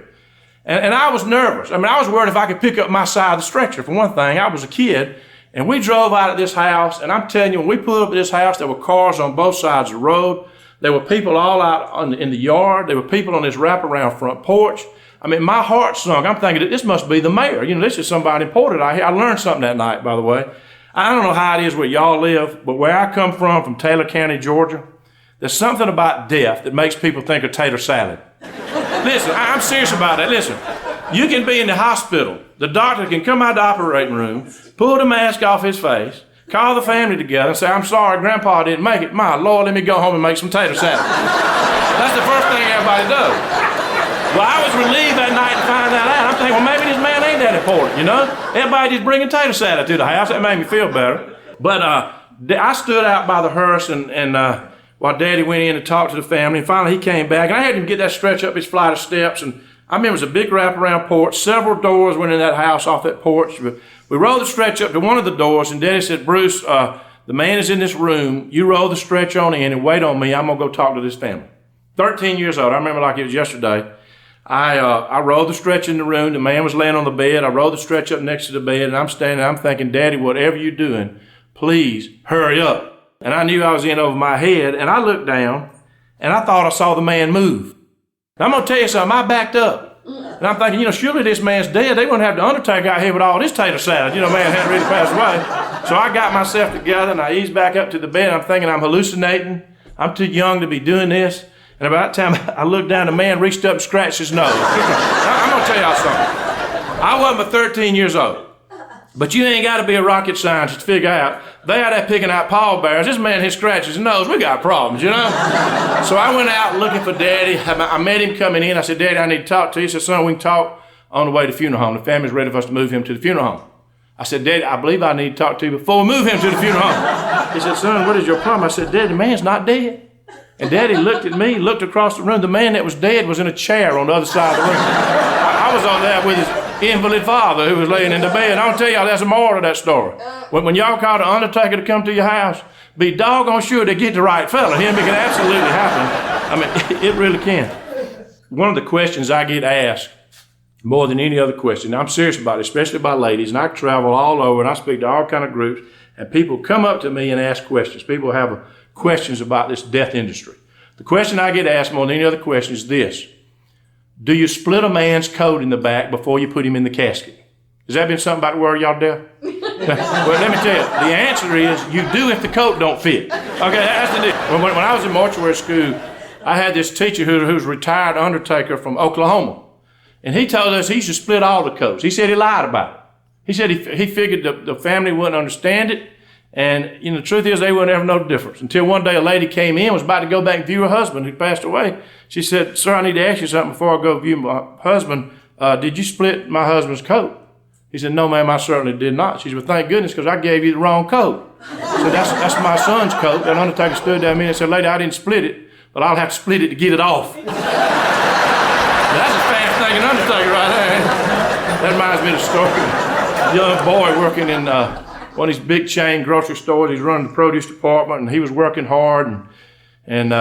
And I was nervous. I mean, I was worried if I could pick up my side of the stretcher. For one thing, I was a kid, and we drove out of this house, and I'm telling you, when we pulled up at this house, there were cars on both sides of the road. There were people all out in the yard. There were people on this wraparound front porch. I mean, my heart sunk. I'm thinking that this must be the mayor. This is somebody important. I learned something that night, by the way. I don't know how it is where y'all live, but where I come from Taylor County, Georgia, there's something about death that makes people think of tater salad. Listen, I'm serious about that. Listen, you can be in the hospital. The doctor can come out of the operating room, pull the mask off his face, call the family together and say, I'm sorry, Grandpa didn't make it. My Lord, let me go home and make some tater salad. That's the first thing everybody does. Well, I was relieved that night to find that out. I'm thinking, well, maybe this man ain't that important, Everybody just bringing tater salad to the house. That made me feel better. But I stood out by the hearse and while Daddy went in to talk to the family. And finally he came back. And I had him get that stretch up his flight of steps. And I remember it was a big wraparound porch. Several doors went in that house off that porch. But we rolled the stretch up to one of the doors. And Daddy said, Bruce, the man is in this room. You roll the stretch on in and wait on me. I'm going to go talk to this family. 13 years old. I remember like it was yesterday. I rolled the stretch in the room. The man was laying on the bed. I rolled the stretch up next to the bed, and I'm standing there. I'm thinking, Daddy, whatever you're doing, please hurry up. And I knew I was in over my head, and I looked down, and I thought I saw the man move. Now, I'm going to tell you something. I backed up. And I'm thinking, surely this man's dead. They wouldn't have the Undertaker out here with all this tater salad. Man hadn't really passed away. So I got myself together, and I eased back up to the bed. I'm thinking I'm hallucinating. I'm too young to be doing this. And about that time, I looked down, the man reached up and scratched his nose. I'm going to tell y'all something. I wasn't but 13 years old. But you ain't got to be a rocket scientist to figure out, they out there picking out pallbearers. This man here scratches his nose. We got problems, you know? So I went out looking for Daddy. I met him coming in. I said, Daddy, I need to talk to you. He said, son, we can talk on the way to the funeral home. The family's ready for us to move him to the funeral home. I said, Daddy, I believe I need to talk to you before we move him to the funeral home. He said, son, what is your problem? I said, Daddy, the man's not dead. And Daddy looked at me, looked across the room. The man that was dead was in a chair on the other side of the room. I was on there with his invalid father who was laying in the bed. I'll tell y'all, there's more to that story. When y'all call the Undertaker to come to your house, be doggone sure to get the right fella. It can absolutely happen. I mean, it really can. One of the questions I get asked more than any other question, I'm serious about it, especially by ladies, and I travel all over and I speak to all kind of groups, and people come up to me and ask questions. People have questions about this death industry. The question I get asked more than any other question is this: do you split a man's coat in the back before you put him in the casket? Has that been something about the word y'all do? Well, let me tell you, the answer is you do if the coat don't fit. Okay, that's the deal. When I was in mortuary school, I had this teacher who's retired Undertaker from Oklahoma. And he told us he should split all the coats. He said he lied about it. He said he figured the family wouldn't understand it. And the truth is they wouldn't ever know the difference. Until one day a lady came in, was about to go back and view her husband who passed away. She said, sir, I need to ask you something before I go view my husband. Did you split my husband's coat? He said, no, ma'am, I certainly did not. She said, well, thank goodness, because I gave you the wrong coat. So that's my son's coat. That Undertaker stood there a minute and said, lady, I didn't split it, but I'll have to split it to get it off. That's a fast-thinking Undertaker right there. That reminds me of the story. A young boy working in one of these big chain grocery stores. He's running the produce department, and he was working hard, and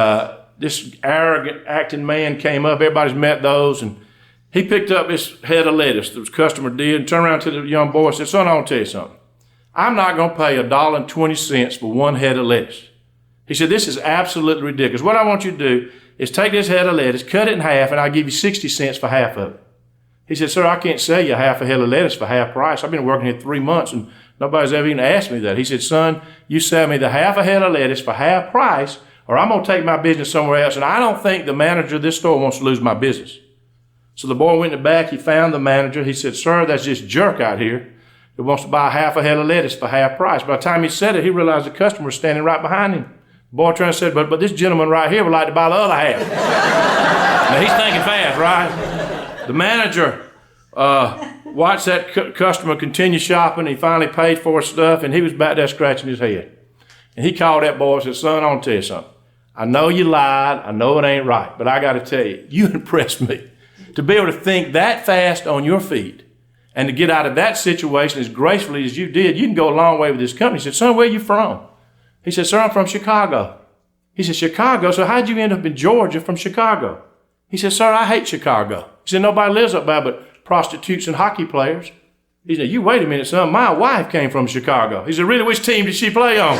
this arrogant acting man came up. Everybody's met those, and he picked up this head of lettuce that the customer did and turned around to the young boy and said, son, I want to tell you something. I'm not going to pay $1.20 for one head of lettuce. He said, this is absolutely ridiculous. What I want you to do is take this head of lettuce, cut it in half, and I'll give you 60 cents for half of it. He said, sir, I can't sell you half a head of lettuce for half price. I've been working here 3 months, and nobody's ever even asked me that. He said, son, you sell me the half a head of lettuce for half price, or I'm going to take my business somewhere else, and I don't think the manager of this store wants to lose my business. So the boy went in the back. He found the manager. He said, sir, that's this jerk out here that wants to buy half a head of lettuce for half price. By the time he said it, he realized the customer was standing right behind him. The boy turned and said, but this gentleman right here would like to buy the other half. Now, he's thinking fast, right? The manager watched that customer continue shopping. He finally paid for his stuff, and he was back there scratching his head. And he called that boy and said, son, I want to tell you something. I know you lied. I know it ain't right, but I got to tell you, you impressed me. To be able to think that fast on your feet and to get out of that situation as gracefully as you did, you can go a long way with this company. He said, son, where are you from? He said, sir, I'm from Chicago. He said, Chicago? So how'd you end up in Georgia from Chicago? He said, sir, I hate Chicago. He said, nobody lives up there but prostitutes and hockey players. He said, you wait a minute, son. My wife came from Chicago. He said, really, which team did she play on?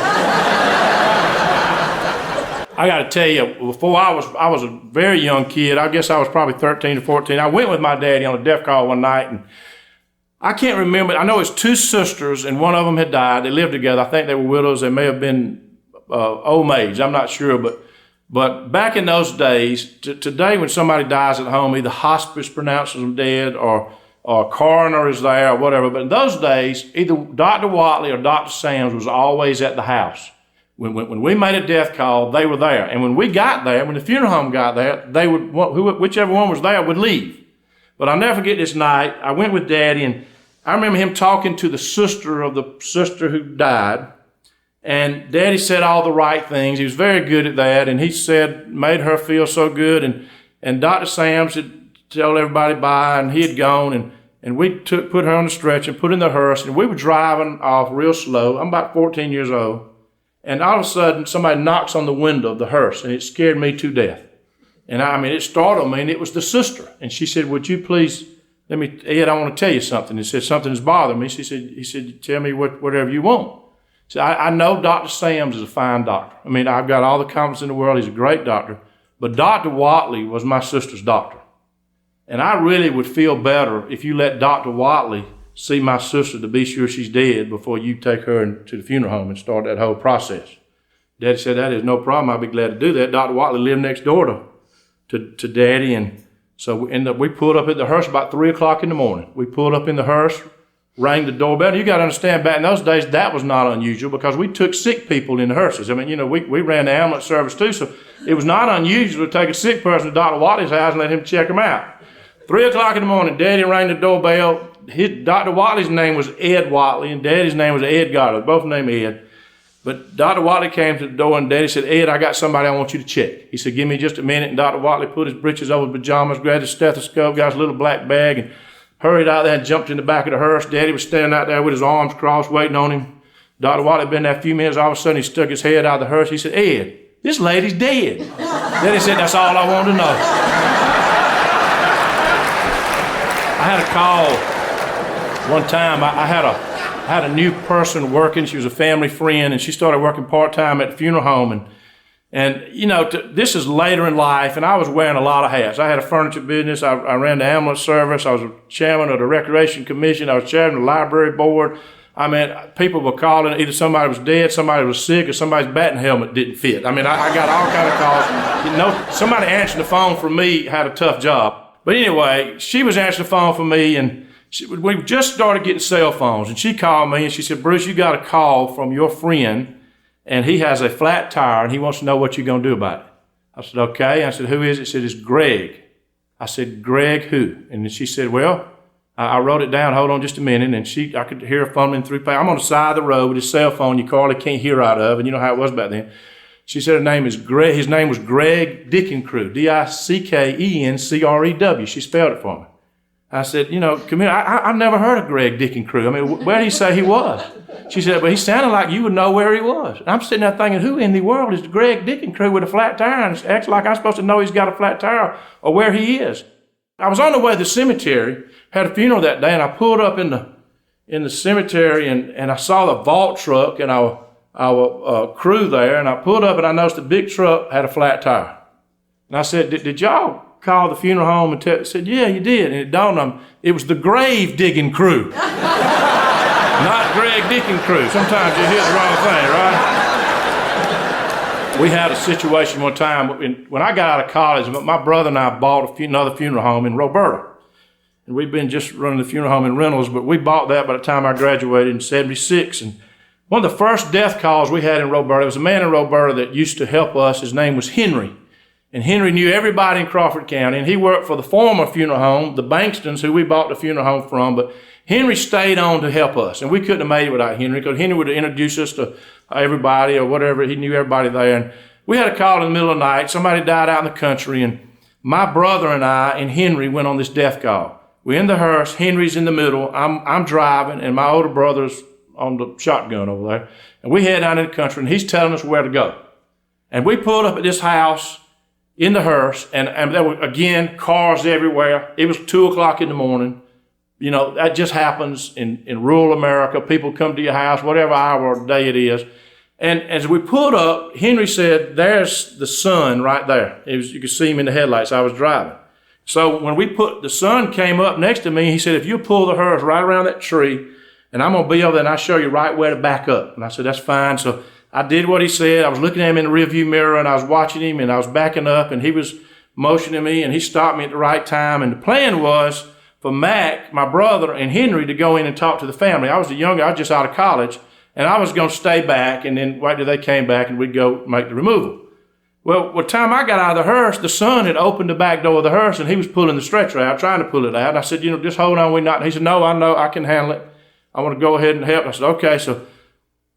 I got to tell you, before I was a very young kid. I guess I was probably 13 or 14. I went with my daddy on a death call one night, and I can't remember. I know it's two sisters, and one of them had died. They lived together. I think they were widows. They may have been old maids. I'm not sure, but back in those days, today when somebody dies at home, either hospice pronounces them dead or coroner is there or whatever. But in those days, either Dr. Watley or Dr. Sams was always at the house. When we made a death call, they were there. And when we got there, when the funeral home got there, they would, whichever one was there would leave. But I'll never forget this night. I went with Daddy, and I remember him talking to the sister of the sister who died. And Daddy said all the right things. He was very good at that. And he said, made her feel so good. And Dr. Sams had told everybody bye, and he had gone. And we put her on the stretcher and put in the hearse. And we were driving off real slow. I'm about 14 years old. And all of a sudden, somebody knocks on the window of the hearse, and it scared me to death. And it startled me, and it was the sister. And she said, would you please, Ed, I want to tell you something. He said, something's bothering me. He said, tell me whatever you want. So I know Dr. Sams is a fine doctor. I've got all the confidence in the world. He's a great doctor. But Dr. Watley was my sister's doctor. And I really would feel better if you let Dr. Watley see my sister to be sure she's dead before you take her to the funeral home and start that whole process. Daddy said, that is no problem. I'll be glad to do that. Dr. Watley lived next door to Daddy. And so we pulled up at the hearse about 3 o'clock in the morning. We pulled up in the hearse, rang the doorbell. You got to understand, back in those days, that was not unusual because we took sick people in the hearses. I mean, we ran the ambulance service too, so it was not unusual to take a sick person to Dr. Watley's house and let him check them out. 3 o'clock in the morning, Daddy rang the doorbell. Dr. Watley's name was Ed Watley, and Daddy's name was Ed Goddard, both named Ed. But Dr. Watley came to the door, and Daddy said, Ed, I got somebody I want you to check. He said, give me just a minute. And Dr. Watley put his breeches over his pajamas, grabbed his stethoscope, got his little black bag, and hurried out there and jumped in the back of the hearse. Daddy was standing out there with his arms crossed, waiting on him. Dr. Watley had been there a few minutes. All of a sudden, he stuck his head out of the hearse. He said, Ed, this lady's dead. Daddy said, that's all I wanted to know. I had a call one time. I had a new person working. She was a family friend, and she started working part-time at the funeral home. And this is later in life, and I was wearing a lot of hats. I had a furniture business. I ran the ambulance service. I was a chairman of the Recreation Commission. I was chairman of the library board. I mean, people were calling. Either somebody was dead, somebody was sick, or somebody's batting helmet didn't fit. I mean, I got all kind of calls. Somebody answering the phone for me had a tough job. But anyway, she was answering the phone for me, and we just started getting cell phones. And she called me, and she said, Bruce, you got a call from your friend, and he has a flat tire, and he wants to know what you're going to do about it. I said, okay. I said, who is it? She said, it's Greg. I said, Greg who? And then she said, well, I wrote it down. Hold on just a minute. And I could hear her fumbling through paper. I'm on the side of the road with his cell phone you hardly can't hear out of, and you know how it was back then. She said his name was Greg Dickencrew, Dickencrew. She spelled it for me. I said, come here. I've never heard of Greg Dickencrew. I mean, where did he say he was? She said, but he sounded like you would know where he was. And I'm sitting there thinking, who in the world is Greg Dickencrew with a flat tire? And acts like I'm supposed to know he's got a flat tire or where he is. I was on the way to the cemetery, had a funeral that day, and I pulled up in the cemetery, and I saw the vault truck and our crew there, and I pulled up and I noticed the big truck had a flat tire. And I said, did y'all call the funeral home and said, yeah, you did. And it dawned on me, it was the grave digging crew, not Greg Dickencrew. Sometimes you hear the wrong thing, right? We had a situation one time when I got out of college. My brother and I bought another funeral home in Roberta. And we've been just running the funeral home in Reynolds, but we bought that by the time I graduated in 76. And one of the first death calls we had in Roberta, there was a man in Roberta that used to help us. His name was Henry. And Henry knew everybody in Crawford County, and he worked for the former funeral home, the Bankstons, who we bought the funeral home from. But Henry stayed on to help us, and we couldn't have made it without Henry, because Henry would introduce us to everybody or whatever. He knew everybody there. And we had a call in the middle of the night. Somebody died out in the country, and my brother and I and Henry went on this death call. We're in the hearse. Henry's in the middle. I'm driving, and my older brother's on the shotgun over there. And we head out in the country, and he's telling us where to go. And we pulled up at this house in the hearse, and there were, again, cars everywhere. It was 2 o'clock in the morning. That just happens in rural America. People come to your house, whatever hour of the day it is. And as we pulled up, Henry said, there's the sun right there. You could see him in the headlights. I was driving. So when the sun came up next to me, he said, if you pull the hearse right around that tree, and I'm going to be over there and I'll show you right where to back up. And I said, that's fine. So I did what he said. I was looking at him in the rearview mirror, and I was watching him, and I was backing up, and he was motioning me, and he stopped me at the right time. And the plan was for Mac, my brother, and Henry to go in and talk to the family. I was just out of college, and I was going to stay back and then wait till they came back, and we'd go make the removal. Well, by the time I got out of the hearse, the son had opened the back door of the hearse, and he was pulling the stretcher out, trying to pull it out. And I said, just hold on. He said, no, I know, I can handle it. I want to go ahead and help. I said, okay. So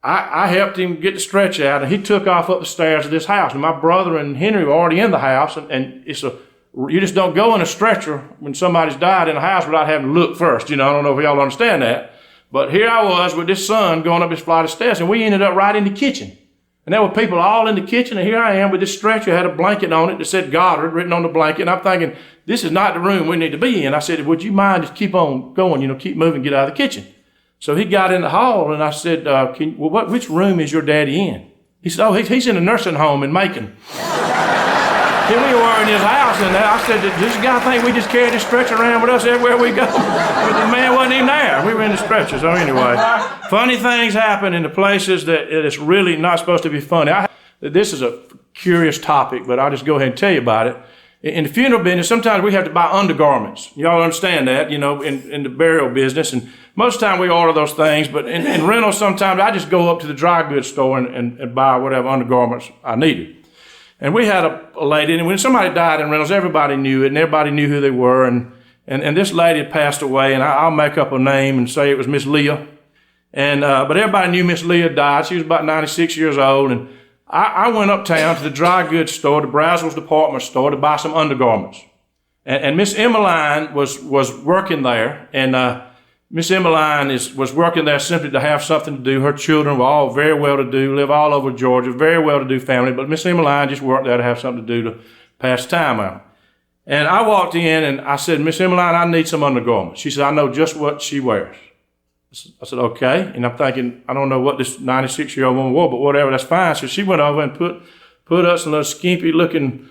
I helped him get the stretcher out, and he took off up the stairs of this house. And my brother and Henry were already in the house, and you just don't go in a stretcher when somebody's died in a house without having to look first. I don't know if y'all understand that. But here I was with this son going up this flight of stairs, and we ended up right in the kitchen. And there were people all in the kitchen, and here I am with this stretcher, had a blanket on it that said Goddard written on the blanket. And I'm thinking, this is not the room we need to be in. I said, would you mind just keep on going, keep moving, get out of the kitchen. So he got in the hall, and I said, which room is your daddy in? He said, he's in a nursing home in Macon. Here we were in his house, and I said, does this guy think we just carry this stretcher around with us everywhere we go? But the man wasn't even there. We were in the stretcher. So anyway, funny things happen in the places that it's really not supposed to be funny. This is a curious topic, but I'll just go ahead and tell you about it. In the funeral business, sometimes we have to buy undergarments. Y'all understand that, in the burial business. And most of the time we order those things, but in rentals, sometimes I just go up to the dry goods store and buy whatever undergarments I needed. And we had a lady, and when somebody died in rentals, everybody knew it, and everybody knew who they were. And this lady had passed away, and I'll make up a name and say it was Miss Leah. And but everybody knew Miss Leah died. She was about 96 years old, and I went uptown to the dry goods store, the Brazel's department store, to buy some undergarments. And Miss Emmeline was working there, and Miss Emmeline was working there simply to have something to do. Her children were all very well-to-do, live all over Georgia, very well-to-do family, but Miss Emmeline just worked there to have something to do to pass time out. And I walked in, and I said, Miss Emmeline, I need some undergarments. She said, I know just what she wears. I said, okay. And I'm thinking, I don't know what this 96-year-old woman wore, but whatever, that's fine. So she went over and put us in those skimpy-looking,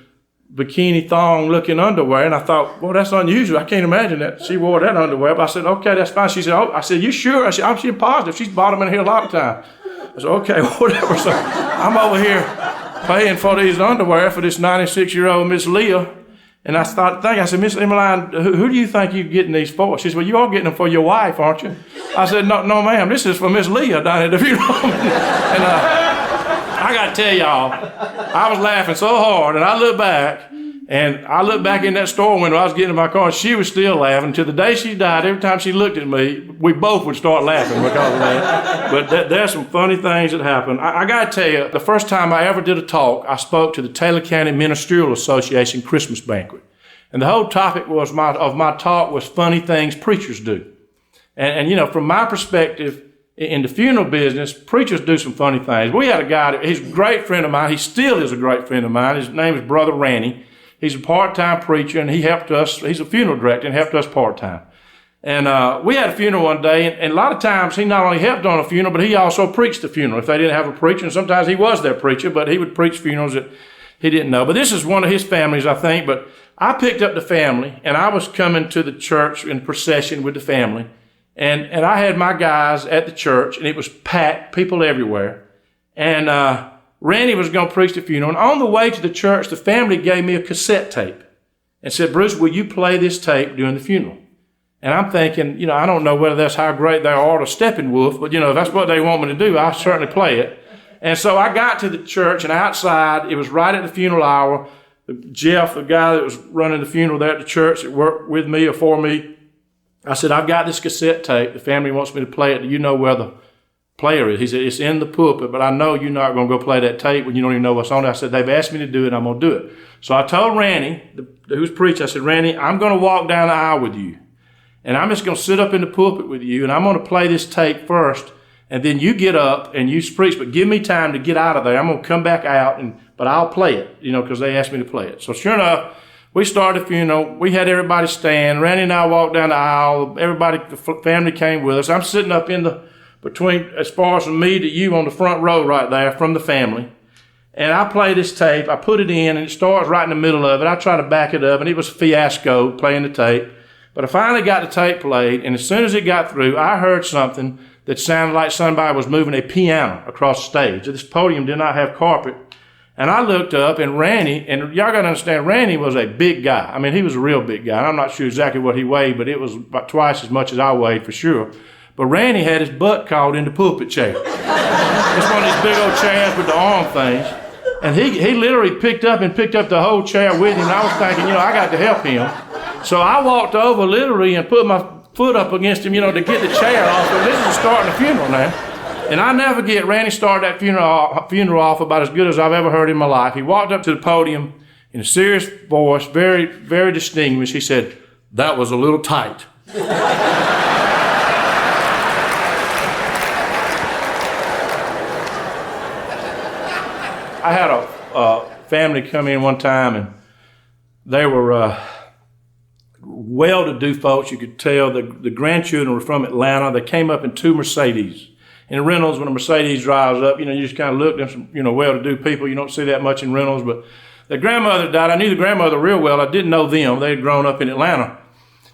bikini thong-looking underwear. And I thought, well, that's unusual. I can't imagine that she wore that underwear. But I said, okay, that's fine. She said, oh, I said, you sure? I said, I'm positive. She's bought them in here a lot of time. I said, okay, whatever. So I'm over here paying for these underwear for this 96-year-old Miss Leah. And I started thinking, I said, Miss Emmeline, who do you think you're getting these for? She said, well, you are getting them for your wife, aren't you? I said, no, ma'am, this is for Miss Leah down at the funeral home. And I got to tell y'all, I was laughing so hard, and I looked back in that store window. I was getting in my car, and she was still laughing. Until the day she died, every time she looked at me, we both would start laughing because of that. But there's some funny things that happen. I got to tell you, the first time I ever did a talk, I spoke to the Taylor County Ministerial Association Christmas banquet. And the whole topic of my talk was funny things preachers do. And from my perspective, in the funeral business, preachers do some funny things. We had a guy, he's a great friend of mine. He still is a great friend of mine. His name is Brother Ranny. He's a part-time preacher, and he helped us. He's a funeral director and helped us part-time. And we had a funeral one day, and a lot of times he not only helped on a funeral, but he also preached the funeral. If they didn't have a preacher, and sometimes he was their preacher, but he would preach funerals that he didn't know. But this is one of his families, I think. But I picked up the family, and I was coming to the church in procession with the family. And I had my guys at the church, and it was packed, people everywhere. And Randy was going to preach the funeral. And on the way to the church, the family gave me a cassette tape and said, Bruce, will you play this tape during the funeral? And I'm thinking, I don't know whether that's how great they are to Steppenwolf, but, if that's what they want me to do, I'll certainly play it. And so I got to the church, and outside, it was right at the funeral hour. Jeff, the guy that was running the funeral there at the church that worked with me or for me, I said, I've got this cassette tape. The family wants me to play it. Do you know where the player is? He said, it's in the pulpit, but I know you're not going to go play that tape when you don't even know what's on it. I said, they've asked me to do it. I'm going to do it. So I told Randy, who's preaching, I said, Randy, I'm going to walk down the aisle with you. And I'm just going to sit up in the pulpit with you, and I'm going to play this tape first, and then you get up and you preach, but give me time to get out of there. I'm going to come back out, but I'll play it, because they asked me to play it. So sure enough, we started the funeral. We had everybody stand. Randy and I walked down the aisle. Everybody, the family came with us. I'm sitting up between, as far as from me to you on the front row right there from the family. And I play this tape. I put it in, and it starts right in the middle of it. I try to back it up, and it was a fiasco playing the tape. But I finally got the tape played, and as soon as it got through, I heard something that sounded like somebody was moving a piano across the stage. This podium did not have carpet. And I looked up, and Randy, and y'all got to understand, Randy was a big guy. I mean, he was a real big guy. I'm not sure exactly what he weighed, but it was about twice as much as I weighed for sure. But Randy had his butt caught in the pulpit chair. It's one of these big old chairs with the arm things. And he literally picked up the whole chair with him. And I was thinking, I got to help him. So I walked over literally and put my foot up against him, to get the chair off. But this is starting the funeral now. And I never forget, Randy started that funeral off about as good as I've ever heard in my life. He walked up to the podium in a serious voice, very, very distinguished. He said, that was a little tight. I had a family come in one time, and they were well-to-do folks. You could tell the grandchildren were from Atlanta. They came up in two Mercedes. In rentals, when a Mercedes drives up, you just kind of look at some, well-to-do people. You don't see that much in rentals. But the grandmother died. I knew the grandmother real well. I didn't know them. They had grown up in Atlanta.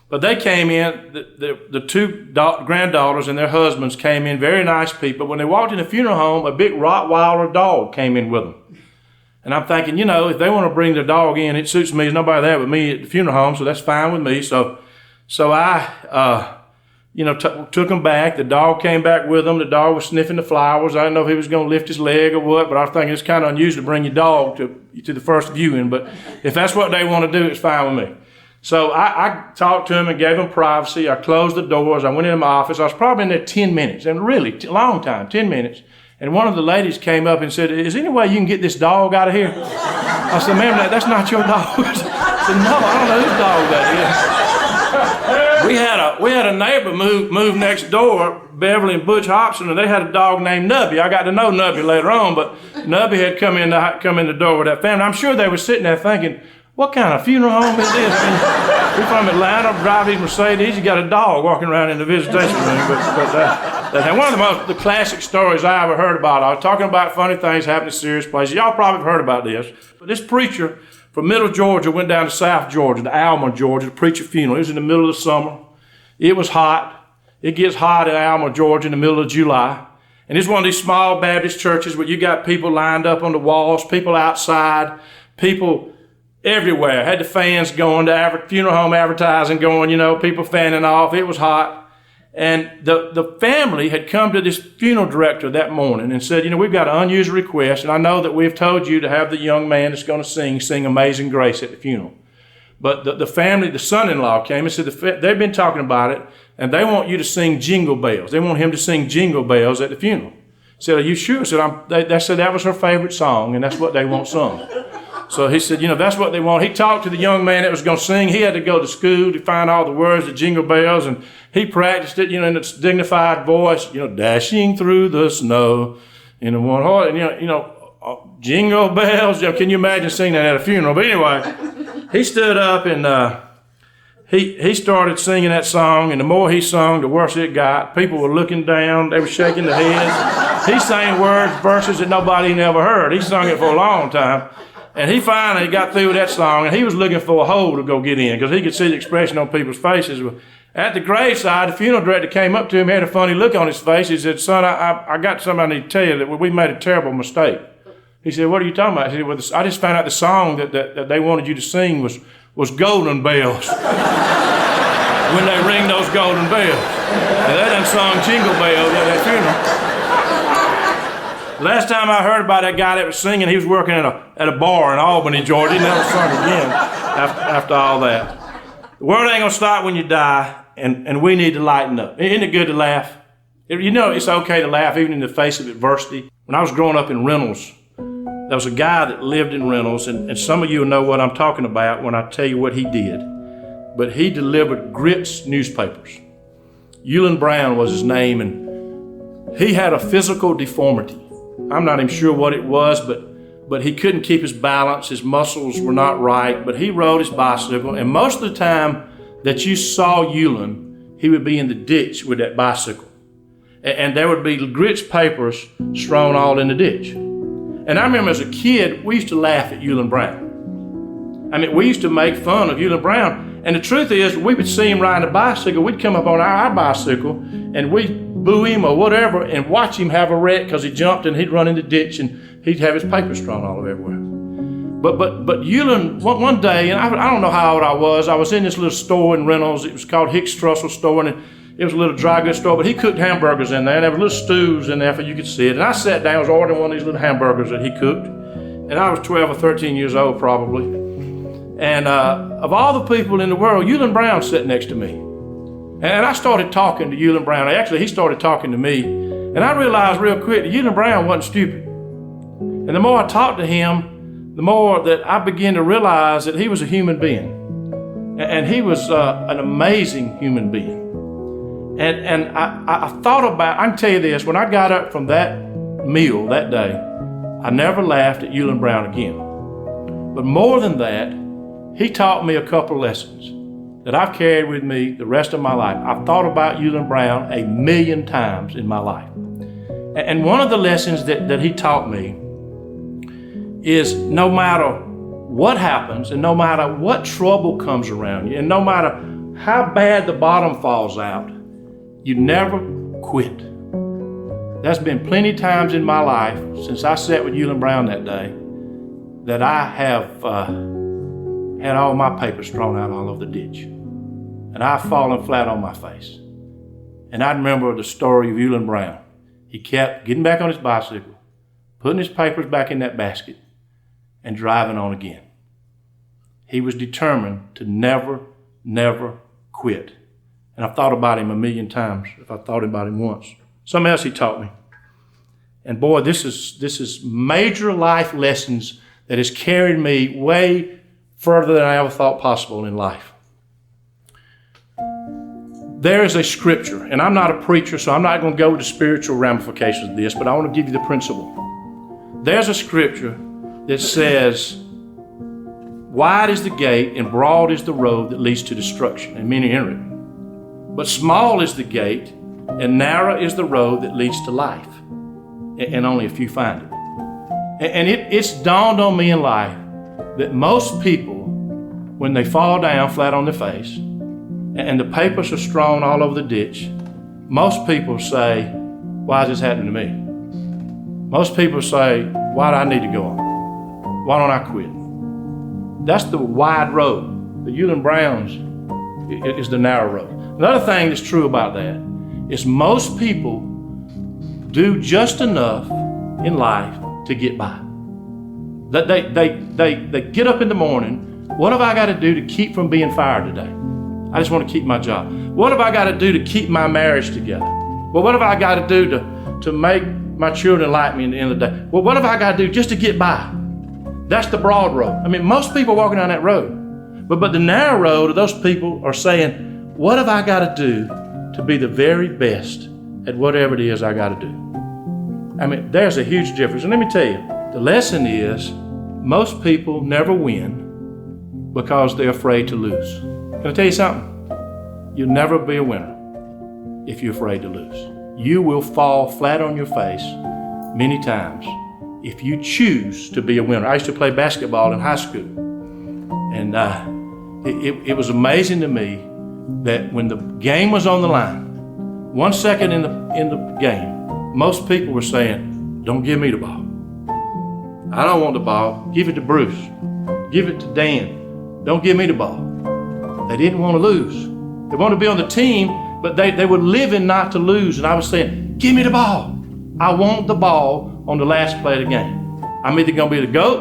But they came in, the two granddaughters and their husbands came in, very nice people. When they walked in the funeral home, a big Rottweiler dog came in with them. And I'm thinking, if they want to bring their dog in, it suits me. There's nobody there but me at the funeral home, so that's fine with me. So I, took him back. The dog came back with him. The dog was sniffing the flowers. I didn't know if he was going to lift his leg or what, but I was thinking it's kind of unusual to bring your dog to the first viewing. But if that's what they want to do, it's fine with me. So I talked to him and gave him privacy. I closed the doors. I went into my office. I was probably in there 10 minutes, and really long time, 10 minutes. And one of the ladies came up and said, "Is there any way you can get this dog out of here?" I said, "Ma'am, that's not your dog." I said, "No, I don't know whose dog that is." We had a neighbor move next door, Beverly and Butch Hobson, and they had a dog named Nubby. I got to know Nubby later on, but Nubby had come in the door with that family. I'm sure they were sitting there thinking, what kind of funeral home is this? I mean, we're from Atlanta, drive these Mercedes, you got a dog walking around in the visitation room. But one of the classic stories I ever heard about, I was talking about funny things happening in serious places. Y'all probably have heard about this. But this preacher from Middle Georgia went down to South Georgia, to Alma, Georgia, to preach a funeral. It was in the middle of the summer. It was hot. It gets hot in Alma, Georgia in the middle of July. And it's one of these small Baptist churches where you got people lined up on the walls, people outside, people everywhere. Had the fans going, the funeral home advertising going, people fanning off. It was hot. And the family had come to this funeral director that morning and said, we've got an unusual request, and I know that we've told you to have the young man that's going to sing Amazing Grace at the funeral. But the family, the son-in-law came and said they've been talking about it, and they want you to sing Jingle Bells. They want him to sing Jingle Bells at the funeral. I said, "Are you sure?" I said, they said that was her favorite song, and that's what they want sung. So he said, that's what they want. He talked to the young man that was going to sing. He had to go to school to find all the words to Jingle Bells, and he practiced it, in a dignified voice, dashing through the snow in a one heart, and Jingle Bells. Can you imagine singing that at a funeral? But anyway, he stood up and he started singing that song, and the more he sung, the worse it got. People were looking down. They were shaking their heads. He sang verses that nobody never heard. He sung it for a long time. And he finally got through with that song, and he was looking for a hole to go get in because he could see the expression on people's faces. At the graveside, the funeral director came up to him, had a funny look on his face. He said, "Son, I got something I need to tell you, that we made a terrible mistake." He said, "What are you talking about?" He said, "Well, I just found out the song that they wanted you to sing was Golden Bells." When they ring those golden bells. And they done sung Jingle Bells at that funeral. Last time I heard about that guy that was singing, he was working at a bar in Albany, Georgia. He never sung again after all that. The world ain't going to stop when you die, and we need to lighten up. Isn't it good to laugh? It's okay to laugh even in the face of adversity. When I was growing up in Reynolds, there was a guy that lived in Reynolds, and some of you will know what I'm talking about when I tell you what he did. But he delivered Grits newspapers. Eulin Brown was his name, and he had a physical deformity. I'm not even sure what it was, but he couldn't keep his balance. His muscles were not right, but he rode his bicycle, and most of the time that you saw Eulin, he would be in the ditch with that bicycle. And there would be Grits papers strewn all in the ditch. And I remember as a kid, we used to laugh at Eulin Brown. I mean, we used to make fun of Eulin Brown. And the truth is, we would see him riding a bicycle. We'd come up on our bicycle, and we'd boo him or whatever and watch him have a wreck because he jumped and he'd run in the ditch and he'd have his papers strewn all over everywhere. But Eulin, one day, and I don't know how old I was in this little store in Reynolds. It was called Hicks Trussell Store, and it was a little dry goods store, but he cooked hamburgers in there, and there were little stews in there for you could see it. And I sat down, I was ordering one of these little hamburgers that he cooked, and I was 12 or 13 years old probably. And of all the people in the world, Eulin Brown sat next to me. And I started talking to Eulin Brown. Actually, he started talking to me. And I realized real quick that Eulin Brown wasn't stupid. And the more I talked to him, the more that I began to realize that he was a human being. And he was an amazing human being. And I thought about, I can tell you this, when I got up from that meal that day, I never laughed at Eulin Brown again. But more than that, he taught me a couple lessons that I've carried with me the rest of my life. I've thought about Eulin Brown 1,000,000 times in my life. And one of the lessons that he taught me is no matter what happens and no matter what trouble comes around you and no matter how bad the bottom falls out, you never quit. There's been plenty of times in my life since I sat with Eulin Brown that day that I have had all my papers thrown out all over the ditch. And I've fallen flat on my face. And I remember the story of Euland Brown. He kept getting back on his bicycle, putting his papers back in that basket, and driving on again. He was determined to never, never quit. And I've thought about him a million times, if I thought about him once. Something else he taught me. And boy, this is major life lessons that has carried me way further than I ever thought possible in life. There is a scripture, and I'm not a preacher, so I'm not going to go to spiritual ramifications of this, but I want to give you the principle. There's a scripture that says, wide is the gate and broad is the road that leads to destruction, and many enter it. But small is the gate and narrow is the road that leads to life, and only a few find it. And it's dawned on me in life that most people, when they fall down flat on their face and the papers are strewn all over the ditch, most people say, why is this happening to me? Most people say, why do I need to go on? Why don't I quit? That's the wide road. The Euland Browns is the narrow road. Another thing that's true about that is most people do just enough in life to get by. They get up in the morning, what have I got to do to keep from being fired today? I just want to keep my job. What have I got to do to keep my marriage together? Well, what have I got to do to make my children like me at the end of the day? Well, what have I got to do just to get by? That's the broad road. I mean, most people are walking down that road. But the narrow road, those people are saying, what have I got to do to be the very best at whatever it is I got to do? I mean, there's a huge difference. And let me tell you, the lesson is most people never win because they're afraid to lose. Can I tell you something? You'll never be a winner if you're afraid to lose. You will fall flat on your face many times if you choose to be a winner. I used to play basketball in high school, and it was amazing to me that when the game was on the line, 1 second in the game, most people were saying, don't give me the ball. I don't want the ball. Give it to Bruce. Give it to Dan. Don't give me the ball. They didn't want to lose. They wanted to be on the team, but they were living not to lose. And I was saying, give me the ball. I want the ball on the last play of the game. I'm either going to be the GOAT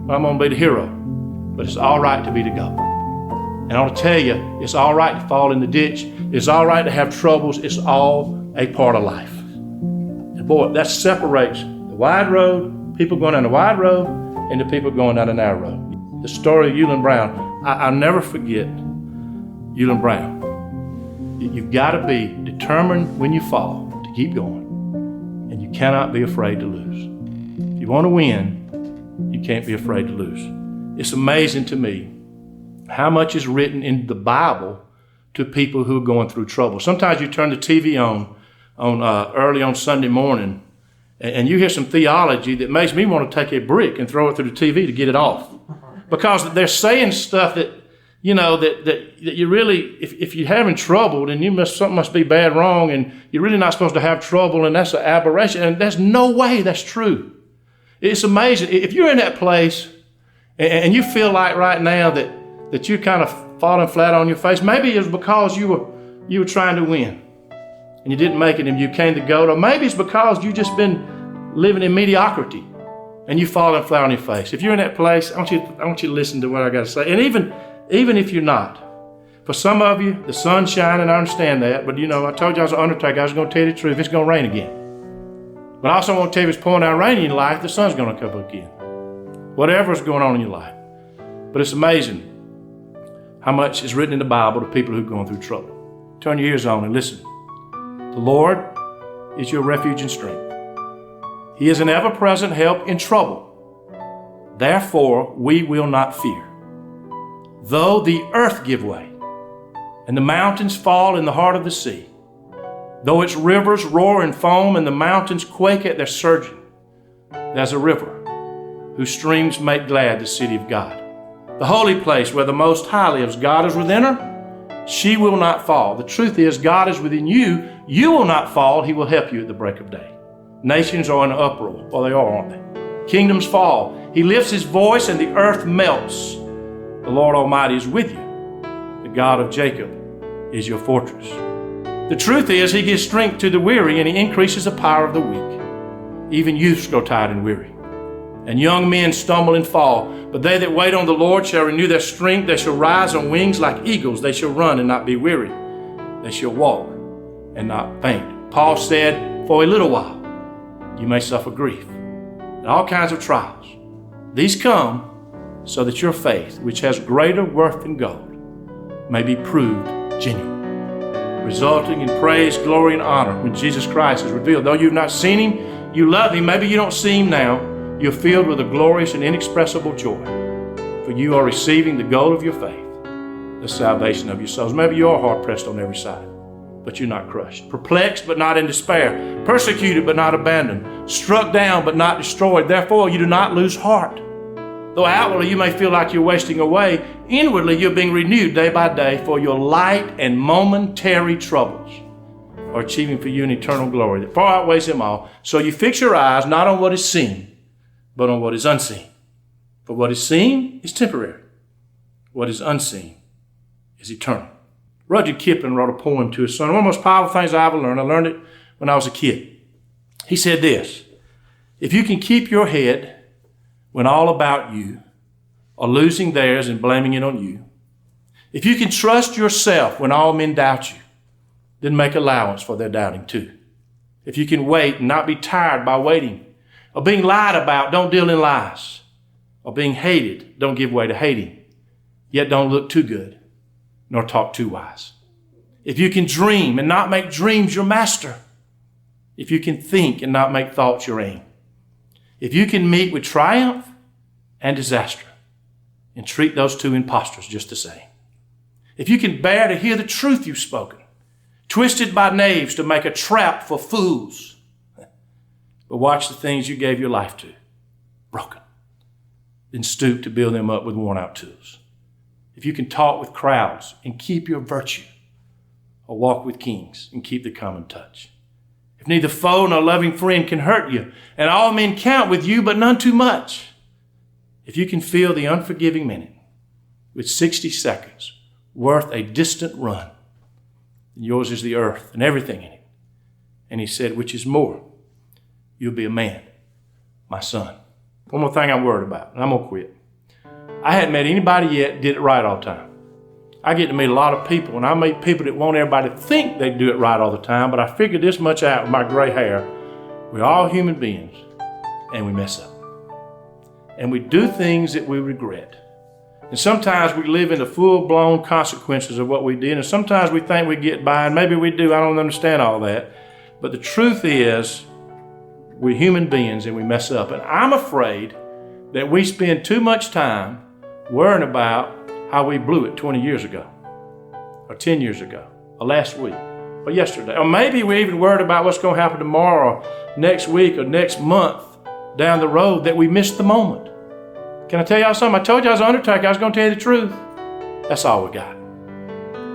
or I'm going to be the hero. But it's all right to be the GOAT. And I want to tell you, it's all right to fall in the ditch. It's all right to have troubles. It's all a part of life. And boy, that separates the wide road, people going down the wide road, and the people going down the narrow road. The story of Euland Brown, I'll never forget Euland Brown. You've got to be determined when you fall to keep going. And you cannot be afraid to lose. If you want to win, you can't be afraid to lose. It's amazing to me how much is written in the Bible to people who are going through trouble. Sometimes you turn the TV on early on Sunday morning, and you hear some theology that makes me want to take a brick and throw it through the TV to get it off. Because they're saying stuff that, you know, that you really, if you're having trouble, then something must be bad wrong, and you're really not supposed to have trouble, and that's an aberration. And there's no way that's true. It's amazing. If you're in that place and you feel like right now that you're kind of falling flat on your face, maybe it's because you were trying to win and you didn't make it and you came to GOAT, or maybe it's because you just been living in mediocrity and you're falling flat on your face. If you're in that place, I want you to listen to what I got to say. And even if you're not, for some of you, the sun's shining, I understand that, but you know, I told you I was an Undertaker, I was going to tell you the truth, it's going to rain again. But I also want to tell you, if it's pouring down rain in your life, the sun's going to come up again. Whatever's going on in your life. But it's amazing how much is written in the Bible to people who are going through trouble. Turn your ears on and listen. The Lord is your refuge and strength. He is an ever-present help in trouble. Therefore, we will not fear. Though the earth give way, and the mountains fall in the heart of the sea, though its rivers roar and foam, and the mountains quake at their surging, there's a river whose streams make glad the city of God. The holy place where the Most High lives, God is within her. She will not fall. The truth is, God is within you. You will not fall. He will help you at the break of day. Nations are in an uproar. Well, they are, aren't they? Kingdoms fall. He lifts his voice and the earth melts. The Lord Almighty is with you. The God of Jacob is your fortress. The truth is, he gives strength to the weary and he increases the power of the weak. Even youths grow tired and weary, and young men stumble and fall. But they that wait on the Lord shall renew their strength. They shall rise on wings like eagles. They shall run and not be weary. They shall walk and not faint. Paul said, for a little while you may suffer grief and all kinds of trials. These come so that your faith, which has greater worth than gold, may be proved genuine, resulting in praise, glory, and honor when Jesus Christ is revealed. Though you've not seen him, you love him. Maybe you don't see him now. You're filled with a glorious and inexpressible joy, for you are receiving the goal of your faith, the salvation of your souls. Maybe you are hard-pressed on every side, but you're not crushed. Perplexed, but not in despair. Persecuted, but not abandoned. Struck down, but not destroyed. Therefore, you do not lose heart. Though outwardly you may feel like you're wasting away, inwardly you're being renewed day by day, for your light and momentary troubles are achieving for you an eternal glory that far outweighs them all. So you fix your eyes not on what is seen, but on what is unseen. For what is seen is temporary. What is unseen is eternal. Rudyard Kipling wrote a poem to his son. One of the most powerful things I ever learned. I learned it when I was a kid. He said this: if you can keep your head when all about you are losing theirs and blaming it on you, if you can trust yourself when all men doubt you, then make allowance for their doubting too. If you can wait and not be tired by waiting, or being lied about, don't deal in lies, or being hated, don't give way to hating, yet don't look too good, nor talk too wise. If you can dream and not make dreams your master, if you can think and not make thoughts your aim, if you can meet with triumph and disaster and treat those two impostors just the same, if you can bear to hear the truth you've spoken, twisted by knaves to make a trap for fools, but watch the things you gave your life to broken, then stoop to build them up with worn-out tools. If you can talk with crowds and keep your virtue, or walk with kings and keep the common touch. If neither foe nor loving friend can hurt you, and all men count with you, but none too much. If you can fill the unforgiving minute with 60 seconds worth a distant run, then yours is the earth and everything in it. And he said, which is more, you'll be a man, my son. One more thing I'm worried about, and I'm going to quit. I hadn't met anybody yet did it right all the time. I get to meet a lot of people, and I meet people that want everybody to think they do it right all the time, but I figured this much out with my gray hair. We're all human beings, and we mess up. And we do things that we regret. And sometimes we live in the full-blown consequences of what we did, and sometimes we think we get by, and maybe we do. I don't understand all that. But the truth is, we're human beings, and we mess up. And I'm afraid that we spend too much time worrying about how we blew it 20 years ago, or 10 years ago, or last week, or yesterday. Or maybe we're even worried about what's going to happen tomorrow, or next week, or next month down the road, that we missed the moment. Can I tell y'all something? I told you I was Undertaker. I was going to tell you the truth. That's all we got.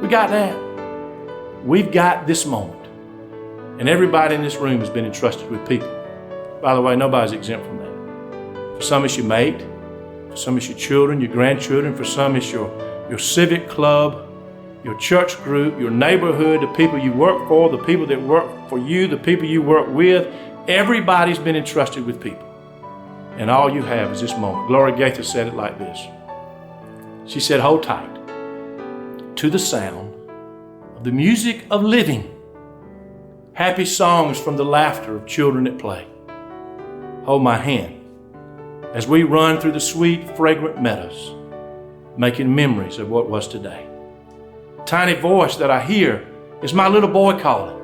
We got that. We've got this moment. And everybody in this room has been entrusted with people. By the way, nobody's exempt from that. For some, it's your mate. For some, it's your children, your grandchildren. For some, it's your civic club, your church group, your neighborhood, the people you work for, the people that work for you, the people you work with. Everybody's been entrusted with people. And all you have is this moment. Gloria Gaither said it like this. She said, hold tight to the sound of the music of living, happy songs from the laughter of children at play. Hold my hand as we run through the sweet, fragrant meadows, making memories of what was today. The tiny voice that I hear is my little boy calling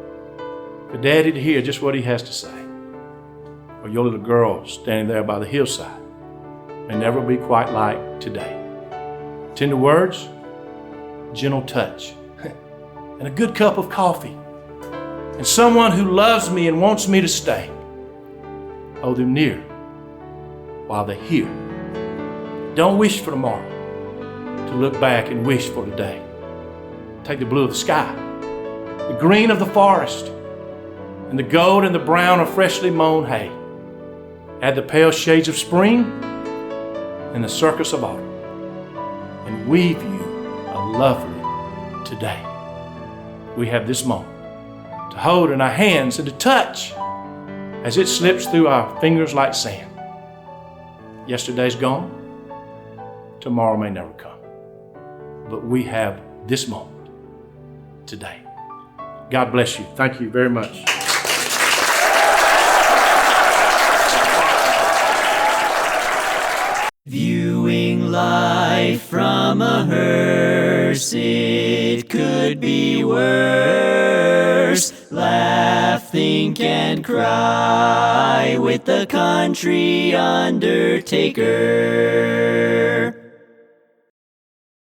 for Daddy to hear just what he has to say. Or your little girl standing there by the hillside may never be quite like today. Tender words, gentle touch, and a good cup of coffee, and someone who loves me and wants me to stay. Hold them near while they're here. Don't wish for tomorrow, to look back and wish for today. Take the blue of the sky, the green of the forest, and the gold and the brown of freshly mown hay, Add the pale shades of spring and the circus of autumn, and weave you a lovely today. We have this moment to hold in our hands and to touch as it slips through our fingers like sand. Yesterday's gone. Tomorrow may never come. But we have this moment today. God bless you. Thank you very much. Viewing life from a hearse, it could be worse. Laugh, think, and cry with the country undertaker.